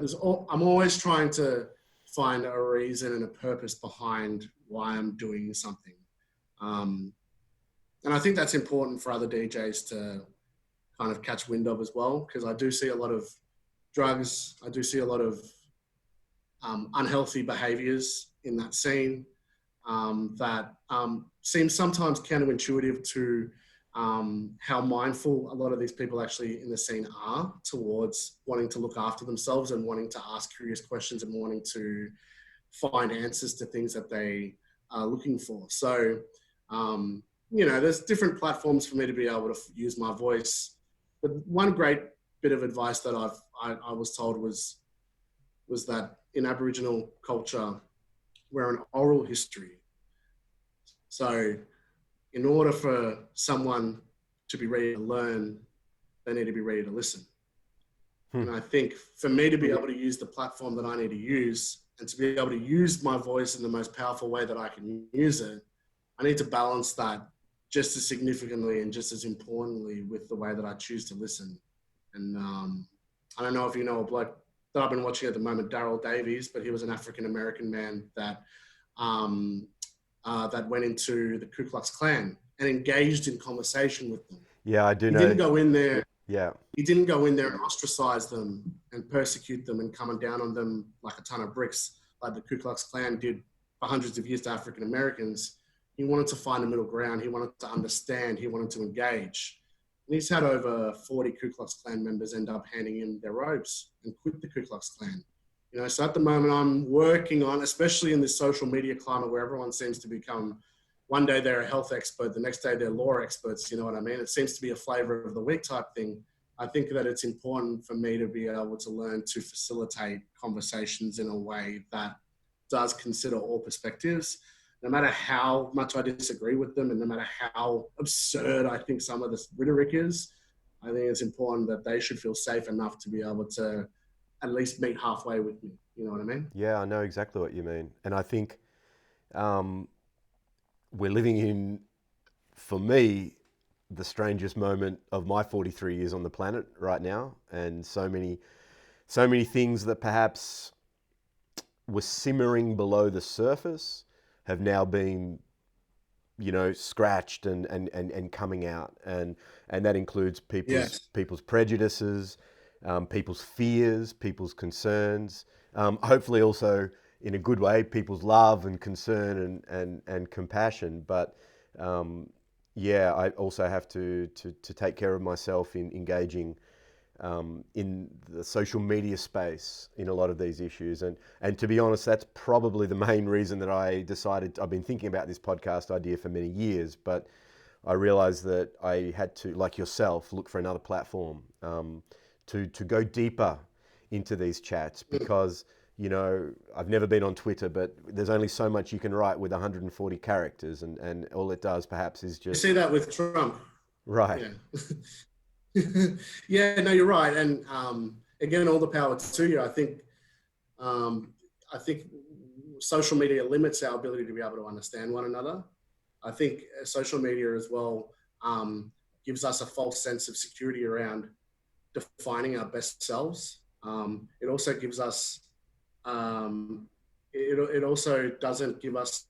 I'm always trying to find a reason and a purpose behind why I'm doing something. And I think that's important for other DJs to kind of catch wind of as well, because I do see a lot of drugs. I do see a lot of unhealthy behaviors in that scene that seems sometimes counterintuitive to how mindful a lot of these people actually in the scene are towards wanting to look after themselves and wanting to ask curious questions and wanting to find answers to things that they are looking for. So, you know, there's different platforms for me to be able to use my voice. But one great bit of advice that I was told was that in Aboriginal culture, we're an oral history. So in order for someone to be ready to learn, they need to be ready to listen. And I think for me to be able to use the platform that I need to use, and to be able to use my voice in the most powerful way that I can use it, I need to balance that just as significantly and just as importantly with the way that I choose to listen. And I don't know if you know a bloke that I've been watching at the moment, Daryl Davies, but he was an African-American man that went into the Ku Klux Klan and engaged in conversation with them. Yeah, I do know. He didn't go in there. Yeah. He didn't go in there and ostracize them and persecute them and come down on them like a ton of bricks like the Ku Klux Klan did for hundreds of years to African Americans. He wanted to find a middle ground. He wanted to understand. He wanted to engage. And he's had over 40 Ku Klux Klan members end up handing in their robes and quit the Ku Klux Klan. You know, so at the moment I'm working on, especially in this social media climate where everyone seems to become, one day they're a health expert, the next day they're law experts, you know what I mean? It seems to be a flavor of the week type thing. I think that it's important for me to be able to learn to facilitate conversations in a way that does consider all perspectives, no matter how much I disagree with them and no matter how absurd I think some of this rhetoric is. I think it's important that they should feel safe enough to be able to at least meet halfway with me. You know what I mean? Yeah, I know exactly what you mean. And I think we're living in, for me, the strangest moment of my 43 years on the planet right now. And so many things that perhaps were simmering below the surface have now been, scratched and coming out. And that includes Yes. people's prejudices, people's fears, people's concerns, hopefully also in a good way, people's love and concern and compassion. But yeah, I also have to take care of myself in engaging in the social media space in a lot of these issues. And to be honest, that's probably the main reason that I decided. I've been thinking about this podcast idea for many years, but I realized that I had to, like yourself, look for another platform to go deeper into these chats, because I've never been on Twitter, but there's only so much you can write with 140 characters, and all it does perhaps is You just see that with Trump. right. Yeah. Yeah, no, you're right. And again, all the power to you. I think social media limits our ability to be able to understand one another. I think social media as well gives us a false sense of security around defining our best selves. It also gives us, it also doesn't give us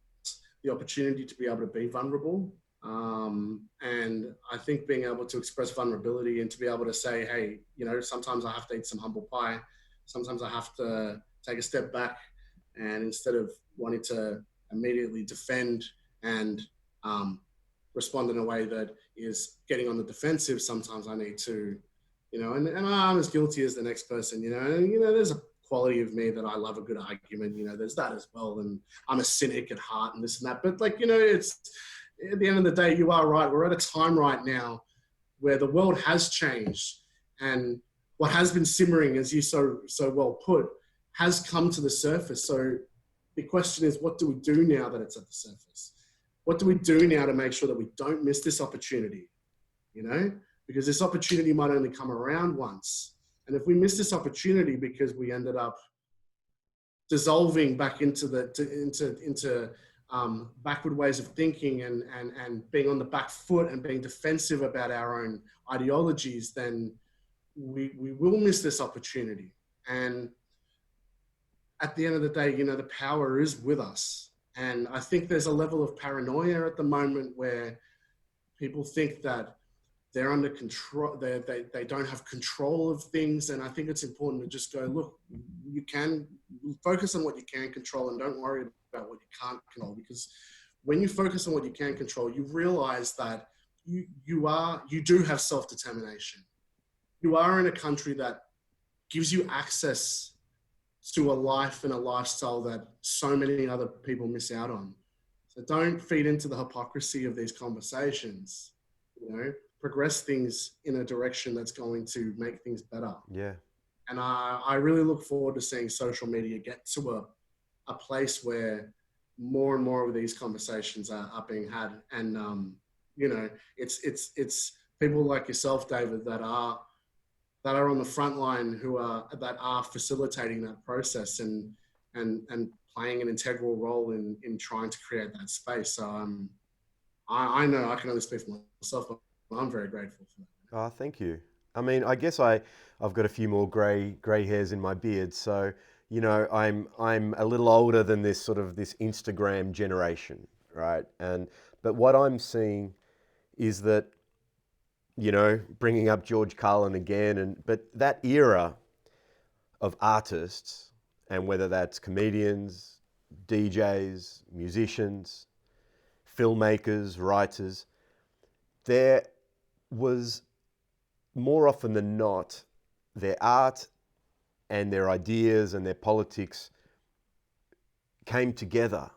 the opportunity to be able to be vulnerable. And I think being able to express vulnerability and to be able to say, hey, sometimes I have to eat some humble pie. Sometimes I have to take a step back, and instead of wanting to immediately defend and respond in a way that is getting on the defensive, sometimes I need to, and I'm as guilty as the next person, and, there's a quality of me that I love a good argument, there's that as well. And I'm a cynic at heart and this and that, but it's, at the end of the day, you are right. We're at a time right now where the world has changed, and what has been simmering, as you so well put, has come to the surface. So the question is, what do we do now that it's at the surface? What do we do now to make sure that we don't miss this opportunity? Because this opportunity might only come around once. And if we miss this opportunity because we ended up dissolving back into backward ways of thinking and being on the back foot and being defensive about our own ideologies, then we will miss this opportunity. And at the end of the day, the power is with us. And I think there's a level of paranoia at the moment where people think that they're under control, they don't have control of things. And I think it's important to just go, look, you can focus on what you can control and don't worry about what you can't control. Because when you focus on what you can control, you realize that you do have self-determination. You are in a country that gives you access to a life and a lifestyle that so many other people miss out on. So don't feed into the hypocrisy of these conversations, progress things in a direction that's going to make things better. Yeah. And I really look forward to seeing social media get to a place where more and more of these conversations are being had. And, it's people like yourself, David, that are on the front line that are facilitating that process and playing an integral role in trying to create that space. So I know I can only speak for myself, but I'm very grateful for that. Oh, thank you. I mean, I guess I've got a few more grey hairs in my beard, so I'm a little older than this Instagram generation, right? But what I'm seeing is that, bringing up George Carlin again, but that era of artists, and whether that's comedians, DJs, musicians, filmmakers, writers, there was, more often than not, their art and their ideas and their politics came together,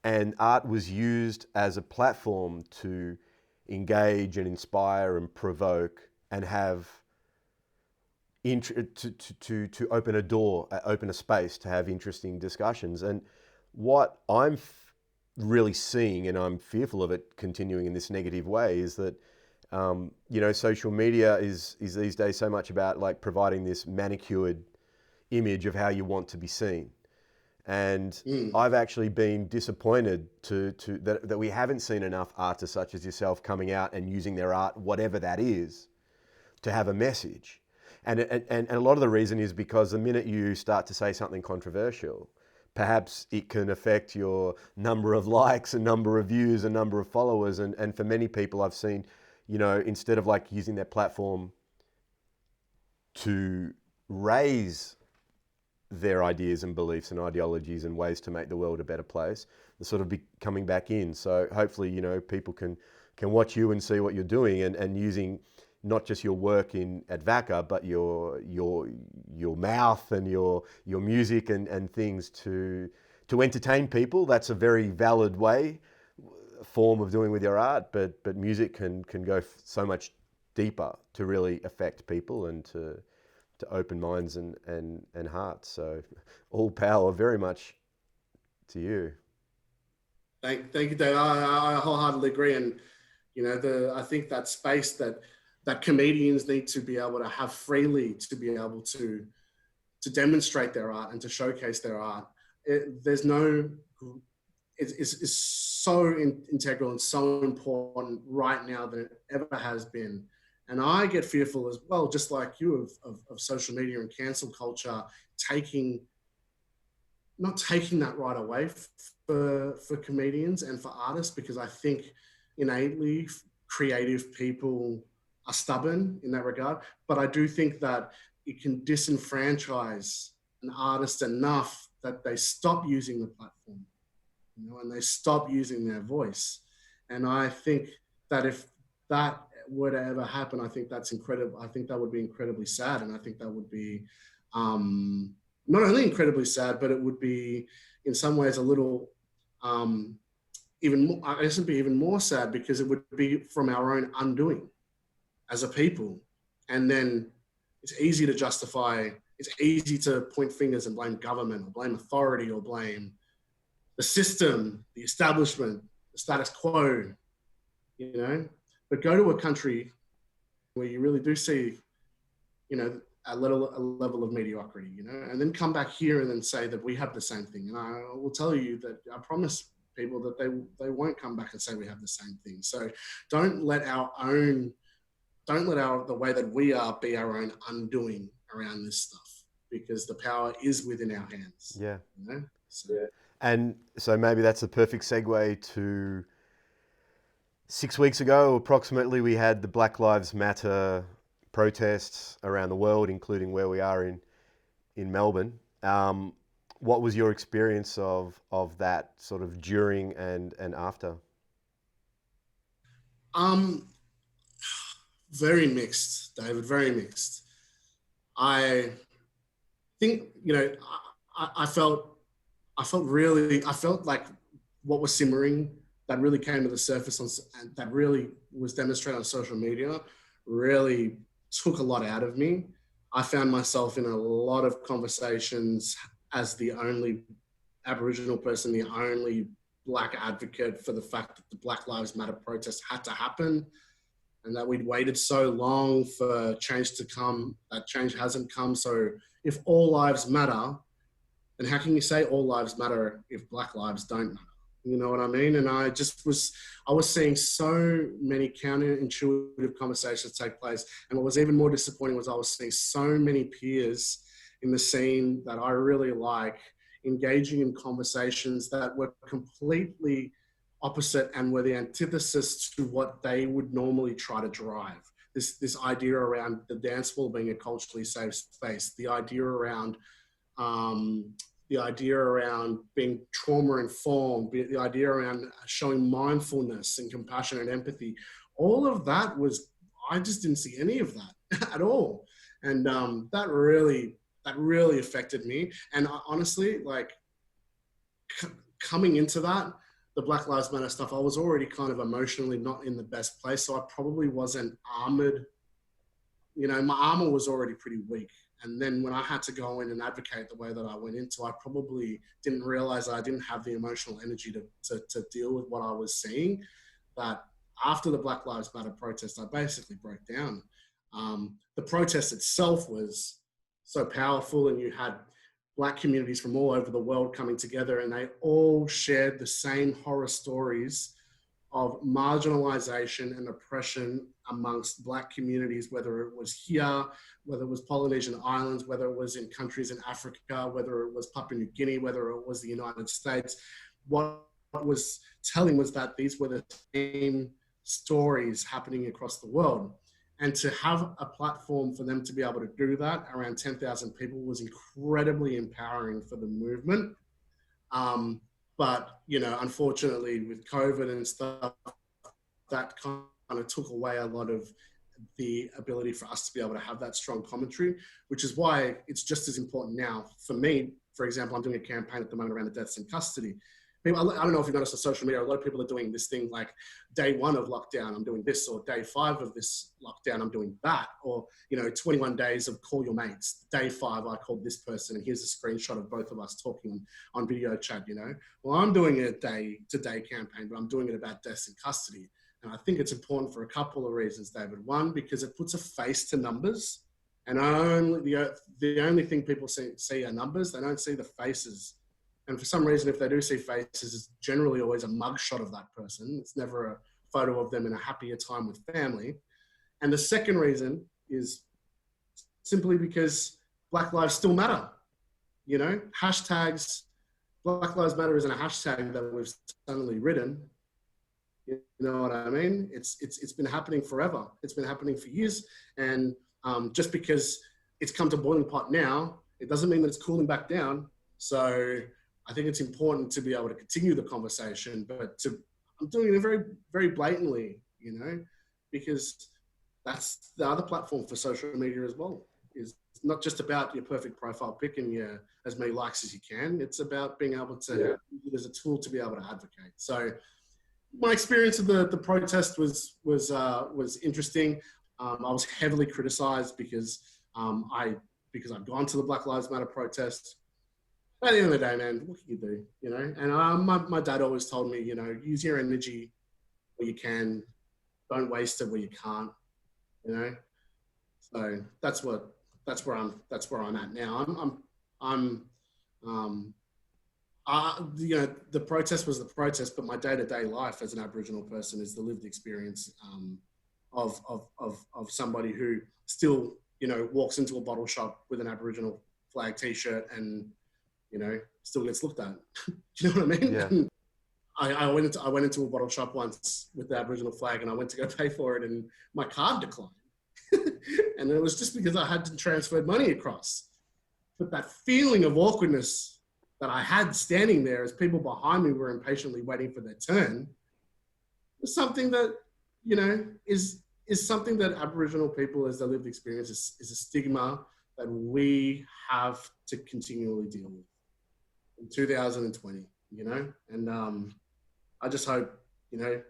and art was used as a platform to engage and inspire and provoke and have to open a door, open a space to have interesting discussions. And what I'm really seeing, and I'm fearful of it continuing in this negative way, is that social media is these days so much about providing this manicured image of how you want to be seen. And Mm. I've actually been disappointed that we haven't seen enough artists such as yourself coming out and using their art, whatever that is, to have a message. And a lot of the reason is because the minute you start to say something controversial, perhaps it can affect your number of likes, a number of views, a number of followers. And for many people I've seen, you know, instead of like using their platform to raise their ideas and beliefs and ideologies and ways to make the world a better place, they're sort of be coming back in. So hopefully, you know, people can watch you and see what you're doing and using not just your work at VACA, but your mouth and your music and things to entertain people. That's a very valid form of doing with your art, but music can go so much deeper to really affect people and to open minds and hearts. So all power very much to you. Thank you, Dave. I wholeheartedly agree. And, you know, I think that space that comedians need to be able to have freely to be able to demonstrate their art and to showcase their art. It's so integral and so important right now than it ever has been. And I get fearful as well, just like you, of social media and cancel culture not taking that right away for comedians and for artists, because I think innately creative people are stubborn in that regard. But I do think that it can disenfranchise an artist enough that they stop using the platform, you know, and they stop using their voice. And I think that if that were to ever happen, I think that's incredible. I think that would be incredibly sad. And I think that would be not only incredibly sad, but it would be in some ways a little even more, I guess it'd be even more sad, because it would be from our own undoing as a people. And then it's easy to justify, it's easy to point fingers and blame government or blame authority or blame the system, the establishment, the status quo, you know. But go to a country where you really do see, you know, a level of mediocrity, you know, and then come back here and then say that we have the same thing. And I will tell you that I promise people that they won't come back and say we have the same thing. So don't let the way that we are be our own undoing around this stuff, because the power is within our hands. Yeah. You know? So, yeah. And so maybe that's a perfect segue to 6 weeks ago, approximately, we had the Black Lives Matter protests around the world, including where we are in Melbourne. What was your experience of that sort of during and after? Very mixed, David, very mixed. I think, you know, I felt like what was simmering that really came to the surface and that really was demonstrated on social media really took a lot out of me. I found myself in a lot of conversations as the only Aboriginal person, the only Black advocate for the fact that the Black Lives Matter protest had to happen, and that we'd waited so long for change to come. That change hasn't come. So if all lives matter, then how can you say all lives matter if Black lives don't matter? You know what I mean? And I was seeing so many counterintuitive conversations take place. And what was even more disappointing was I was seeing so many peers in the scene that I really like engaging in conversations that were completely opposite and were the antithesis to what they would normally try to drive. This idea around the dance floor being a culturally safe space, the idea around being trauma informed, the idea around showing mindfulness and compassion and empathy. All of that I just didn't see any of that at all. And that really affected me. And honestly, like coming into that, the Black Lives Matter stuff, I was already kind of emotionally not in the best place. So I probably wasn't armored. You know, my armor was already pretty weak. And then when I had to go in and advocate the way that I went into, I probably didn't realize I didn't have the emotional energy to deal with what I was seeing. That after the Black Lives Matter protest, I basically broke down. The protest itself was so powerful, and you had Black communities from all over the world coming together, and they all shared the same horror stories of marginalization and oppression amongst Black communities, whether it was here, whether it was Polynesian Islands, whether it was in countries in Africa, whether it was Papua New Guinea, whether it was the United States. What was telling was that these were the same stories happening across the world. And to have a platform for them to be able to do that, around 10,000 people, was incredibly empowering for the movement. But, you know, unfortunately with COVID and stuff, that kind of took away a lot of the ability for us to be able to have that strong commentary, which is why it's just as important now. For me, for example, I'm doing a campaign at the moment around the deaths in custody. People, I don't know if you've noticed on social media, a lot of people are doing this thing like day 1 of lockdown, I'm doing this, or day 5 of this lockdown, I'm doing that, or, you know, 21 days of call your mates. Day 5, I called this person, and here's a screenshot of both of us talking on video chat, you know. Well, I'm doing a day-to-day campaign, but I'm doing it about deaths in custody. And I think it's important for a couple of reasons, David. One, because it puts a face to numbers, and the only thing people see are numbers. They don't see the faces. And for some reason, if they do see faces, it's generally always a mugshot of that person. It's never a photo of them in a happier time with family. And the second reason is simply because Black lives still matter. You know, hashtags, Black Lives Matter isn't a hashtag that we've suddenly written. You know what I mean? It's been happening forever. It's been happening for years. And just because it's come to boiling pot now, it doesn't mean that it's cooling back down. So I think it's important to be able to continue the conversation, but I'm doing it very, very blatantly, you know, because that's the other platform for social media as well. Is not just about your perfect profile pic and your as many likes as you can. It's about being able to use it as a tool to be able to advocate. So my experience of the protest was interesting. I was heavily criticized because I'd gone to the Black Lives Matter protest. At the end of the day, man, what can you do, you know? And my dad always told me, you know, use your energy where you can, don't waste it where you can't, you know? So that's where I'm at now. You know, the protest was the protest, but my day-to-day life as an Aboriginal person is the lived experience of somebody who still, you know, walks into a bottle shop with an Aboriginal flag T-shirt and, you know, still gets looked at. Do you know what I mean? Yeah. I went into a bottle shop once with the Aboriginal flag, and I went to go pay for it, and my card declined. And it was just because I hadn't transferred money across. But that feeling of awkwardness that I had standing there as people behind me were impatiently waiting for their turn was something that, you know, is something that Aboriginal people, as their lived experience, is a stigma that we have to continually deal with in 2020, you know? And I just hope, you know,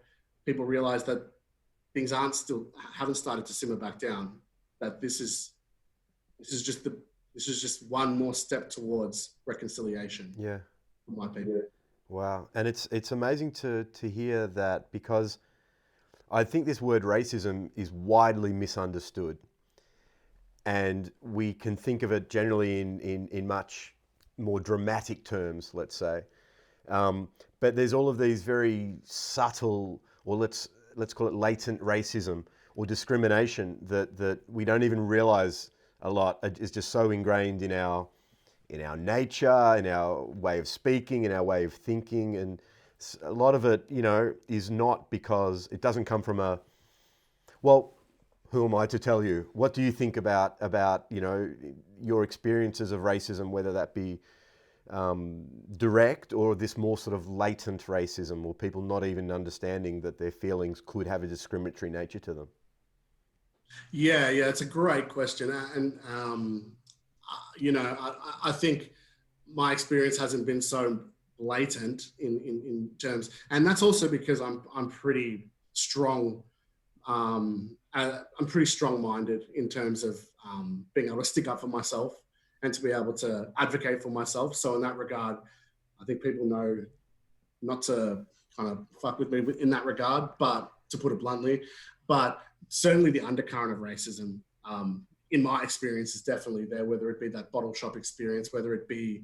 people realize that things haven't started to simmer back down, that this is just one more step towards reconciliation. Yeah. For my people. Wow. And it's amazing to hear that, because I think this word racism is widely misunderstood. And we can think of it generally in much more dramatic terms, let's say. But there's all of these very subtle, or let's call it latent racism or discrimination that we don't even realize a lot is just so ingrained in our nature, in our way of speaking, in our way of thinking. And a lot of it, you know, is not because it doesn't come from well, who am I to tell you? What do you think about you know, your experiences of racism, whether that be direct or this more sort of latent racism, or people not even understanding that their feelings could have a discriminatory nature to them? Yeah, it's a great question. And, you know, I think my experience hasn't been so blatant in terms, and that's also because I'm pretty strong. I'm pretty strong-minded in terms of being able to stick up for myself and to be able to advocate for myself. So in that regard, I think people know not to kind of fuck with me in that regard, but to put it bluntly, but certainly the undercurrent of racism in my experience, is definitely there, whether it be that bottle shop experience, whether it be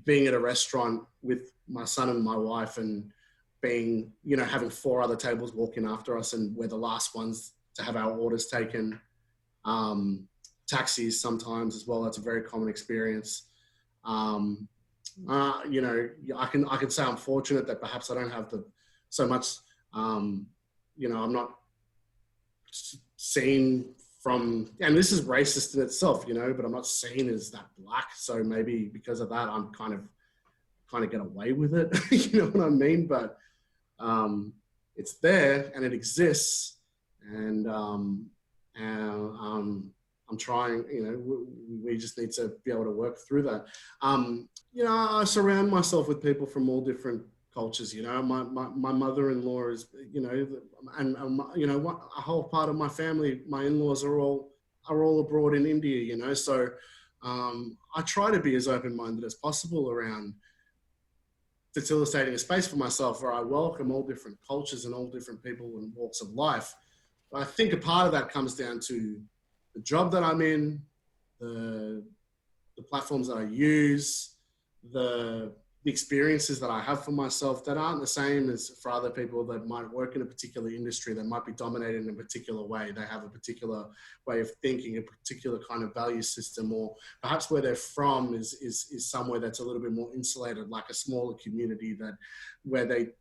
being at a restaurant with my son and my wife and being, having 4 other tables walking after us and we're the last ones to have our orders taken. Taxis sometimes as well. That's a very common experience. I can say I'm fortunate that perhaps I don't have so much, I'm not seen from, and this is racist in itself, but I'm not seen as that black. So maybe because of that, I'm kind of get away with it. You know what I mean? But it's there and it exists. And I'm trying, we just need to be able to work through that. I surround myself with people from all different cultures. My mother-in-law is, and a whole part of my family, my in-laws are all abroad in India. So I try to be as open-minded as possible around facilitating a space for myself where I welcome all different cultures and all different people and walks of life. But I think a part of that comes down to the job that I'm in, the platforms that I use, the experiences that I have for myself that aren't the same as for other people that might work in a particular industry, that might be dominated in a particular way. They have a particular way of thinking, a particular kind of value system, or perhaps where they're from is somewhere that's a little bit more insulated, like a smaller community where they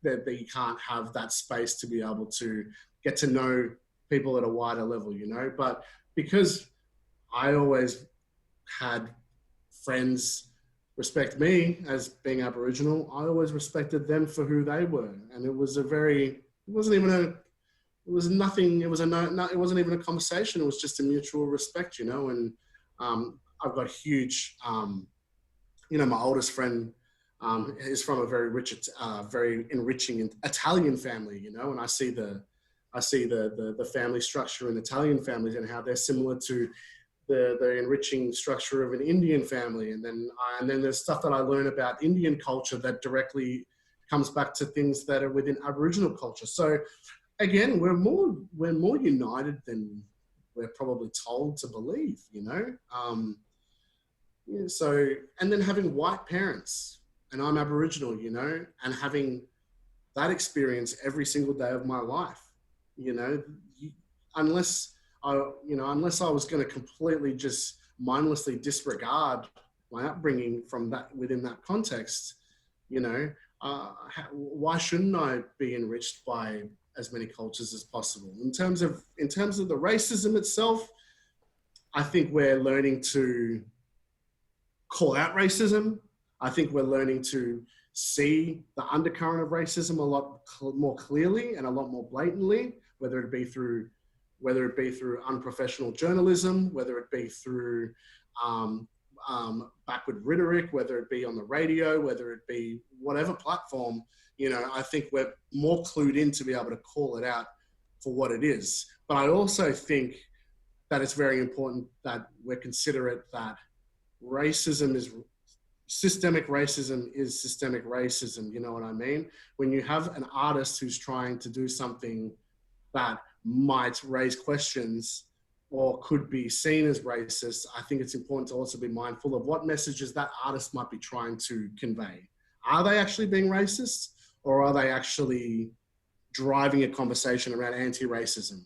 can't have that space to be able to get to know people at a wider level, But because I always had friends respect me as being Aboriginal, I always respected them for who they were. And it wasn't even a conversation. It was just a mutual respect, And I've got huge, my oldest friend is from a very rich, very enriching Italian family, And I see the family structure in Italian families and how they're similar to the enriching structure of an Indian family. And then there's stuff that I learn about Indian culture that directly comes back to things that are within Aboriginal culture. So again, we're more united than we're probably told to believe, So, and then having white parents, and I'm Aboriginal, and having that experience every single day of my life, unless I was going to completely just mindlessly disregard my upbringing from that within that context, why shouldn't I be enriched by as many cultures as possible? In terms of the racism itself, I think we're learning to call out racism. I think we're learning to see the undercurrent of racism a lot more clearly and a lot more blatantly, whether it be through unprofessional journalism, whether it be through backward rhetoric, whether it be on the radio, whether it be whatever platform, I think we're more clued in to be able to call it out for what it is. But I also think that it's very important that we're considerate that systemic racism is systemic racism. You know what I mean? When you have an artist who's trying to do something that might raise questions or could be seen as racist, I think it's important to also be mindful of what messages that artist might be trying to convey. Are they actually being racist, or are they actually driving a conversation around anti-racism?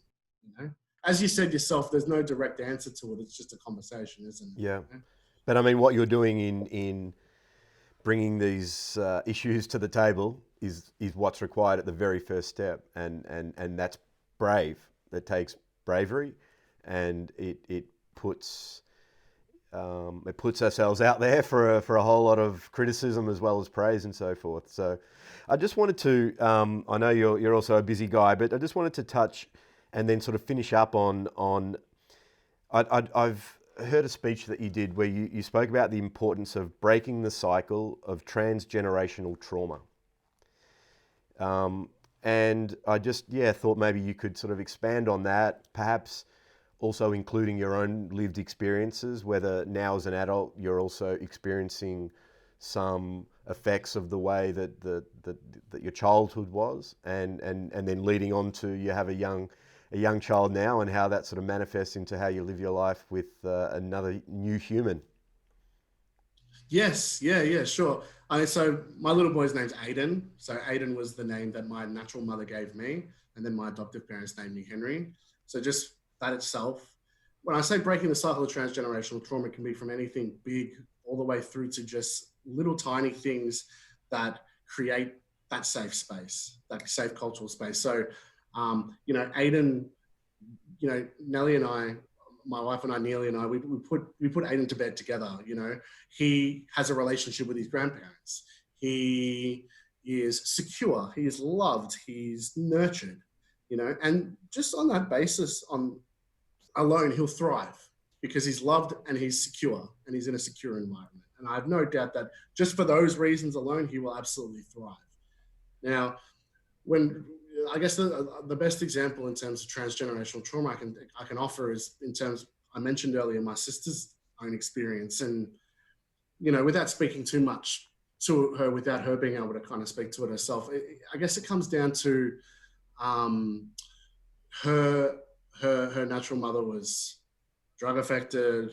As you said yourself, there's no direct answer to it. It's just a conversation, isn't it? Yeah. But I mean, what you're doing in bringing these issues to the table is what's required at the very first step, and that's brave. That takes bravery, and it puts ourselves out there for a whole lot of criticism as well as praise and so forth. So I just wanted to, I know you're also a busy guy, but I just wanted to touch and then sort of finish up on I've heard a speech that you did where you spoke about the importance of breaking the cycle of transgenerational trauma. And I just, thought maybe you could sort of expand on that, perhaps also including your own lived experiences, whether now as an adult you're also experiencing some effects of the way that your childhood was, and then leading on to you have a young a young child now and how that sort of manifests into how you live your life with another new human. Yes, yeah, sure. So my little boy's name's Aiden. So Aiden was the name that my natural mother gave me, and then my adoptive parents named me Henry. So just that itself, when I say breaking the cycle of transgenerational trauma, it can be from anything big all the way through to just little tiny things that create that safe space, that safe cultural space. So, Aiden, Nellie and I, my wife and I, Neely and I, we put Aiden to bed together. He has a relationship with his grandparents. He is secure. He is loved. He's nurtured. And just on that basis, alone, he'll thrive because he's loved and he's secure and he's in a secure environment. And I have no doubt that just for those reasons alone, he will absolutely thrive. Now, when I guess the best example in terms of transgenerational trauma I can offer is in terms, I mentioned earlier, my sister's own experience. And, without speaking too much to her, without her being able to kind of speak to it herself, I guess it comes down to her natural mother was drug affected.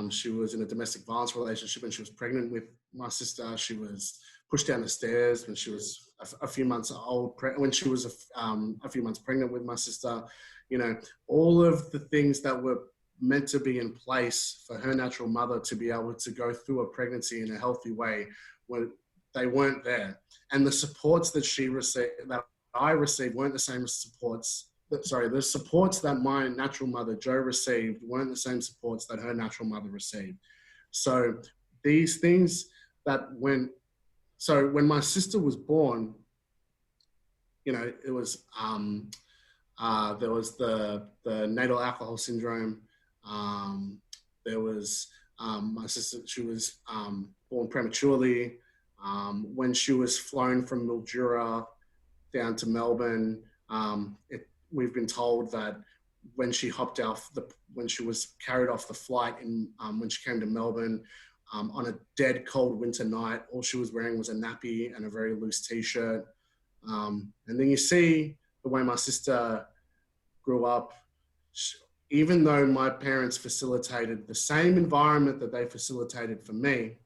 She was in a domestic violence relationship and she was pregnant with my sister. She was pushed down the stairs when she was a few months old, when she was a few months pregnant with my sister. All of the things that were meant to be in place for her natural mother to be able to go through a pregnancy in a healthy way, they weren't there. And the supports that she received, that I received, weren't the same supports. The supports that my natural mother, Jo, received weren't the same supports that her natural mother received. So these things when my sister was born, it was, there was the natal alcohol syndrome. There was my sister, she was born prematurely. When she was flown from Mildura down to Melbourne, we've been told that when she when she was carried off the flight when she came to Melbourne, on a dead cold winter night, all she was wearing was a nappy and a very loose t-shirt. And then you see the way my sister grew up. Even though my parents facilitated the same environment that they facilitated for me,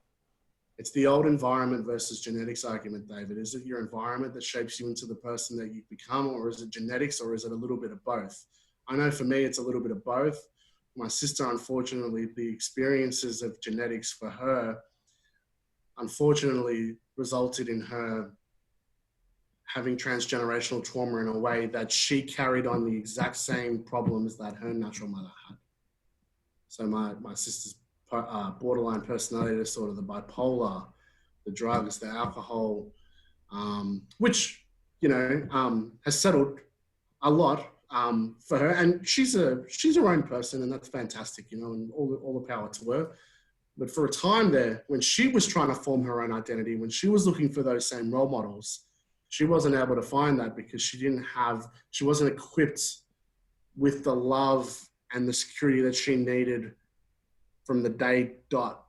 it's the old environment versus genetics argument, David. Is it your environment that shapes you into the person that you become, or is it genetics, or is it a little bit of both? I know for me, it's a little bit of both. My sister, unfortunately, the experiences of genetics for her, unfortunately, resulted in her having transgenerational trauma in a way that she carried on the exact same problems that her natural mother had. So my sister's borderline personality disorder, the bipolar, the drugs, the alcohol, which, has settled a lot for her. And she's her own person, and that's fantastic, and all the power to her. But for a time there, when she was trying to form her own identity, when she was looking for those same role models, she wasn't able to find that because she wasn't equipped with the love and the security that she needed from the day dot.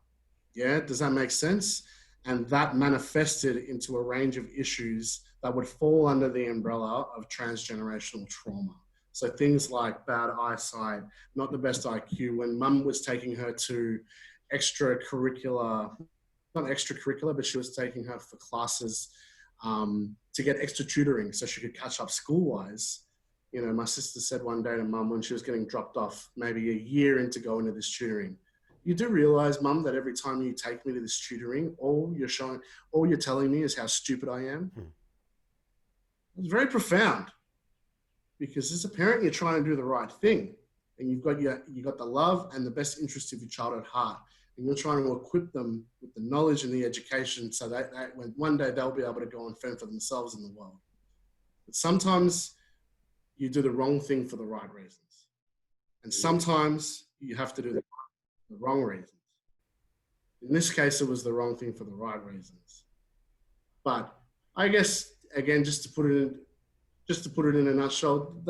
Yeah, does that make sense? And that manifested into a range of issues that would fall under the umbrella of transgenerational trauma. So things like bad eyesight, not the best IQ. When mum was taking her to not extracurricular, but she was taking her for classes to get extra tutoring so she could catch up school-wise. My sister said one day to mum when she was getting dropped off, maybe a year into going to this tutoring, "You do realize, mum, that every time you take me to this tutoring, all you're telling me is how stupid I am?" It's very profound, because as a parent, you're trying to do the right thing, and you've got the love and the best interest of your child at heart, and you're trying to equip them with the knowledge and the education so that when one day they'll be able to go and fend for themselves in the world. But sometimes you do the wrong thing for the right reasons, and sometimes you have to do the wrong reasons. In this case, it was the wrong thing for the right reasons. But I guess, again, just to put it in a nutshell,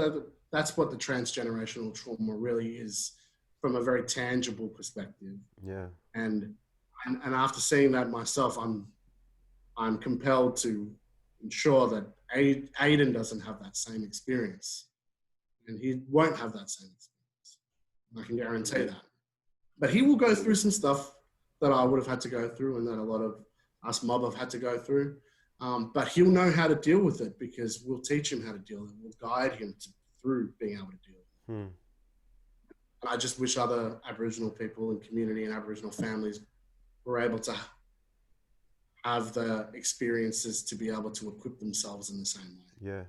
that's what the transgenerational trauma really is from a very tangible perspective. Yeah. And after seeing that myself, I'm compelled to ensure that Aiden doesn't have that same experience. and he won't have that same experience. I can guarantee that. But he will go through some stuff that I would have had to go through, and that a lot of us mob have had to go through. But he'll know how to deal with it, because we'll teach him how to deal with it. We'll guide him through being able to deal with it. And I just wish other Aboriginal people and community and Aboriginal families were able to have the experiences to be able to equip themselves in the same way. Yeah.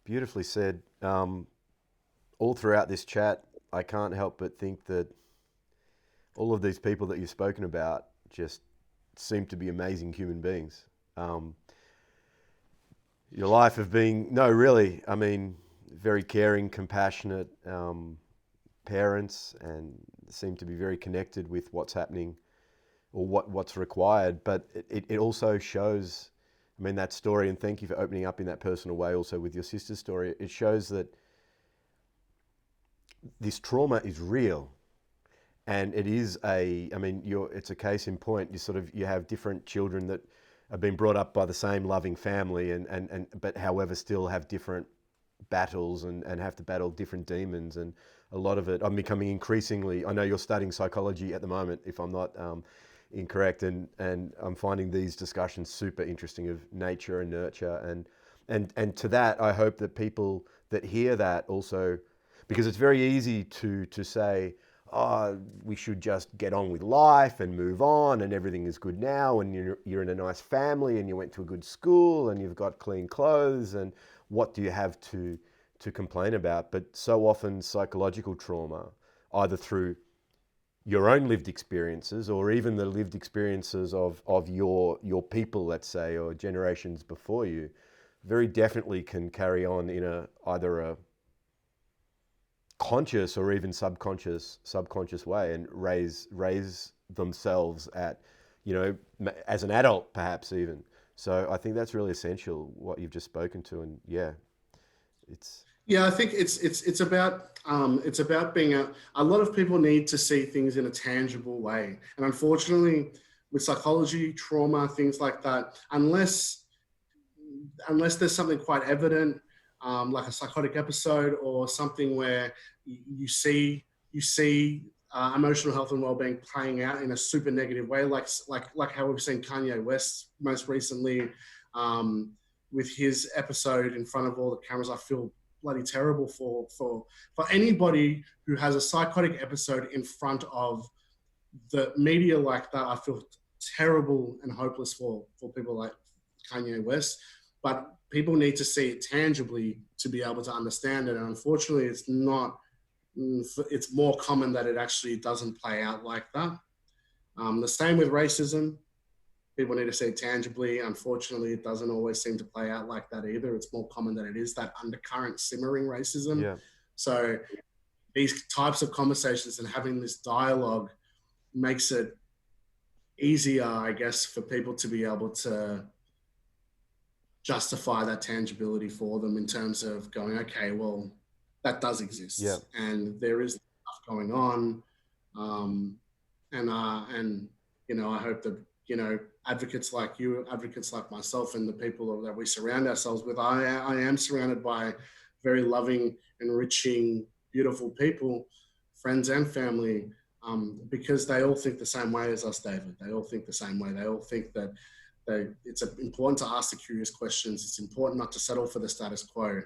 Beautifully said. All throughout this chat, I can't help but think that all of these people that you've spoken about just seem to be amazing human beings. Your life of being, no, really, I mean, very caring, compassionate parents, and seem to be very connected with what's happening or what's required. But it also shows, I mean, that story, and thank you for opening up in that personal way also with your sister's story. It shows that this trauma is real. And it is it's a case in point. You have different children that have been brought up by the same loving family, but however still have different battles and have to battle different demons. And a lot of it, I'm becoming increasingly, I know you're studying psychology at the moment, if I'm not incorrect, and I'm finding these discussions super interesting of nature and nurture. And to that, I hope that people that hear that also, because it's very easy to say, oh, we should just get on with life and move on and everything is good now and you're in a nice family and you went to a good school and you've got clean clothes and what do you have to complain about? But so often psychological trauma, either through your own lived experiences or even the lived experiences of your people, let's say, or generations before you, very definitely can carry on in either a conscious or even subconscious way and raise themselves at, as an adult perhaps even. So I think that's really essential, what you've just spoken to. And I think it's about being a lot of people need to see things in a tangible way. And unfortunately with psychology, trauma, things like that, unless there's something quite evident, like a psychotic episode or something where you see emotional health and well-being playing out in a super negative way, like how we've seen Kanye West most recently with his episode in front of all the cameras. I feel bloody terrible for anybody who has a psychotic episode in front of the media like that. I feel terrible and hopeless for people like Kanye West. But people need to see it tangibly to be able to understand it. And unfortunately, it's more common that it actually doesn't play out like that. The same with racism. People need to see it tangibly. Unfortunately, it doesn't always seem to play out like that either. It's more common that it is that undercurrent simmering racism. Yeah. So these types of conversations and having this dialogue makes it easier, I guess, for people to be able to justify that tangibility for them in terms of going, okay, well, that does exist. Yeah. And there is stuff going on. And I hope that, advocates like you, advocates like myself, and the people that we surround ourselves with, I am surrounded by very loving, enriching, beautiful people, friends and family, because they all think the same way as us, David. They all think the same way. They all think that it's important to ask the curious questions. It's important not to settle for the status quo,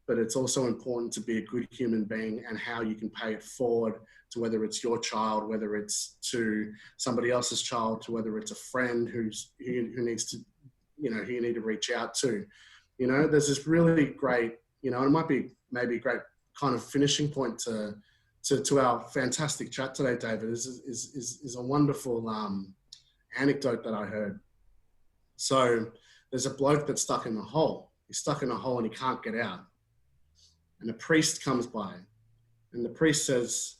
but it's also important to be a good human being and how you can pay it forward to whether it's your child, whether it's to somebody else's child, to whether it's a friend who needs to, who you need to reach out to. There's this really great, it might be maybe a great kind of finishing point to our fantastic chat today, David, is a wonderful anecdote that I heard. So there's a bloke that's stuck in a hole. He's stuck in a hole and he can't get out. And a priest comes by and the priest says,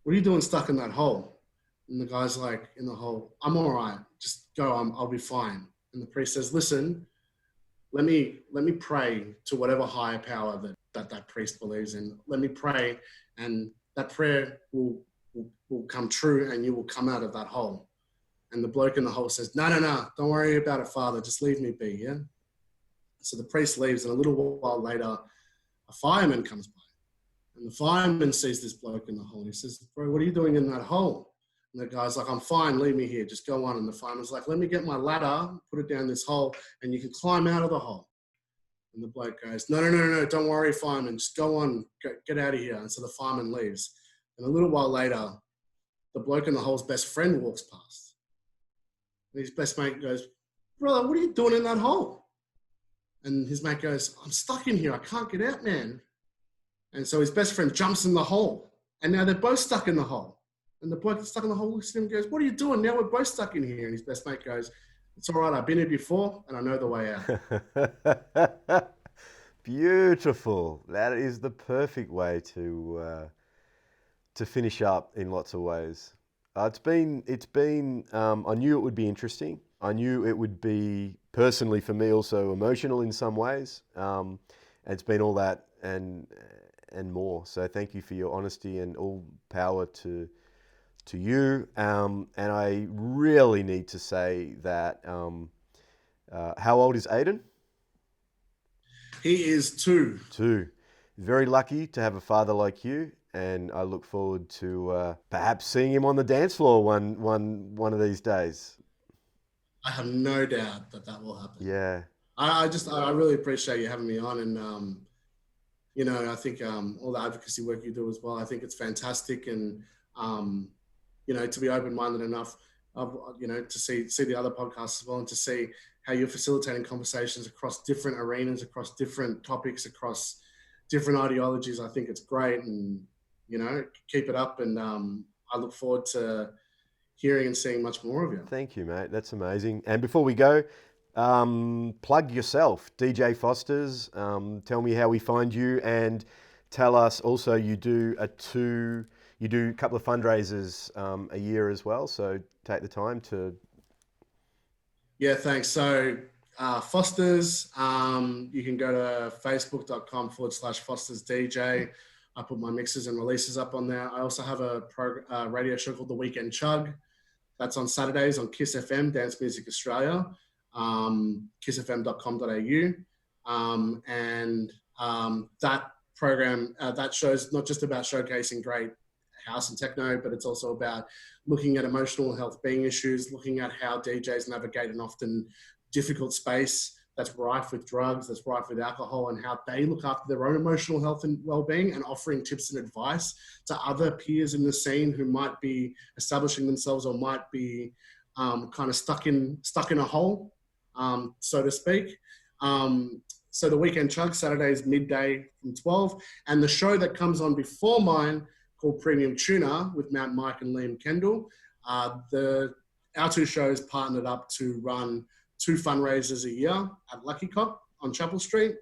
"What are you doing stuck in that hole?" And the guy's like, in the hole, "I'm all right. Just go. I'll be fine." And the priest says, "Listen, let me pray to whatever higher power that priest believes in. Let me pray, and that prayer will come true and you will come out of that hole." And the bloke in the hole says, No, don't worry about it, Father. Just leave me be, yeah? So the priest leaves, and a little while later, a fireman comes by. And the fireman sees this bloke in the hole. And he says, bro, what are you doing in that hole? And the guy's like, I'm fine, leave me here, just go on. And the fireman's like, let me get my ladder, put it down this hole, and you can climb out of the hole. And the bloke goes, no, don't worry, fireman, just go on, get out of here. And so the fireman leaves. And a little while later, the bloke in the hole's best friend walks past. And his best mate goes, brother, what are you doing in that hole? And his mate goes, I'm stuck in here, I can't get out, man. And so his best friend jumps in the hole. And now they're both stuck in the hole. And the bloke that's stuck in the hole looks at him and goes, what are you doing? Now we're both stuck in here. And his best mate goes, it's all right, I've been here before and I know the way out. Beautiful. That is the perfect way to finish up in lots of ways. It's been. I knew it would be interesting. I knew it would be, personally for me, also emotional in some ways. It's been all that and more. So thank you for your honesty, and all power to you. And I really need to say that, how old is Aiden? He is 2. 2. Very lucky to have a father like you, and I look forward to perhaps seeing him on the dance floor one of these days. I have no doubt that will happen. Yeah. I really appreciate you having me on, and I think all the advocacy work you do as well, I think it's fantastic, and to be open-minded enough, to see the other podcasts as well, and to see how you're facilitating conversations across different arenas, across different topics, across different ideologies. I think it's great, and, keep it up. And I look forward to hearing and seeing much more of you. Thank you, mate. That's amazing. And before we go, plug yourself, DJ Foster's. Tell me how we find you, and tell us also you do a couple of fundraisers a year as well. So take the time to. Yeah, thanks. So Foster's, you can go to facebook.com/Foster's DJ. I put my mixes and releases up on there. I also have a radio show called The Weekend Chug. That's on Saturdays on Kiss FM, Dance Music Australia, kissfm.com.au. That program, that show's not just about showcasing great house and techno, but it's also about looking at emotional health being issues, looking at how DJs navigate an often difficult space that's rife with drugs, that's rife with alcohol, and how they look after their own emotional health and well-being, and offering tips and advice to other peers in the scene who might be establishing themselves or might be kind of stuck in a hole, so to speak. So the Weekend Chug, Saturdays midday from 12, and the show that comes on before mine, called Premium Tuna with Mount Mike and Liam Kendall. Our 2 shows partnered up to run 2 fundraisers a year at Lucky Cop on Chapel Street,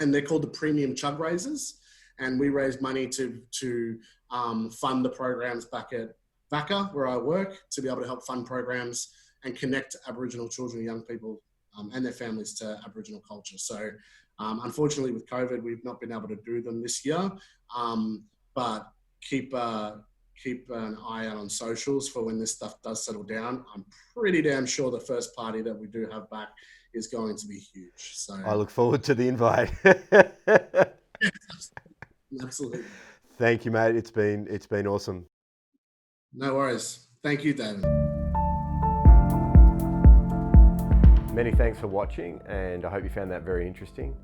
and they're called the Premium Chug Raisers. And we raise money to fund the programs back at VACA, where I work, to be able to help fund programs and connect Aboriginal children and young people and their families to Aboriginal culture. So unfortunately with COVID, we've not been able to do them this year, but keep an eye out on socials for when this stuff does settle down. I'm pretty damn sure the first party that we do have back is going to be huge. So I look forward to the invite. Absolutely. Thank you, mate. It's been awesome. No worries. Thank you, David. Many thanks for watching, and I hope you found that very interesting.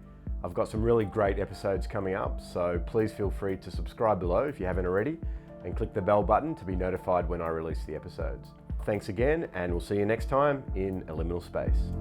I've got some really great episodes coming up, so please feel free to subscribe below if you haven't already, and click the bell button to be notified when I release the episodes. Thanks again, and we'll see you next time in a Liminal Space.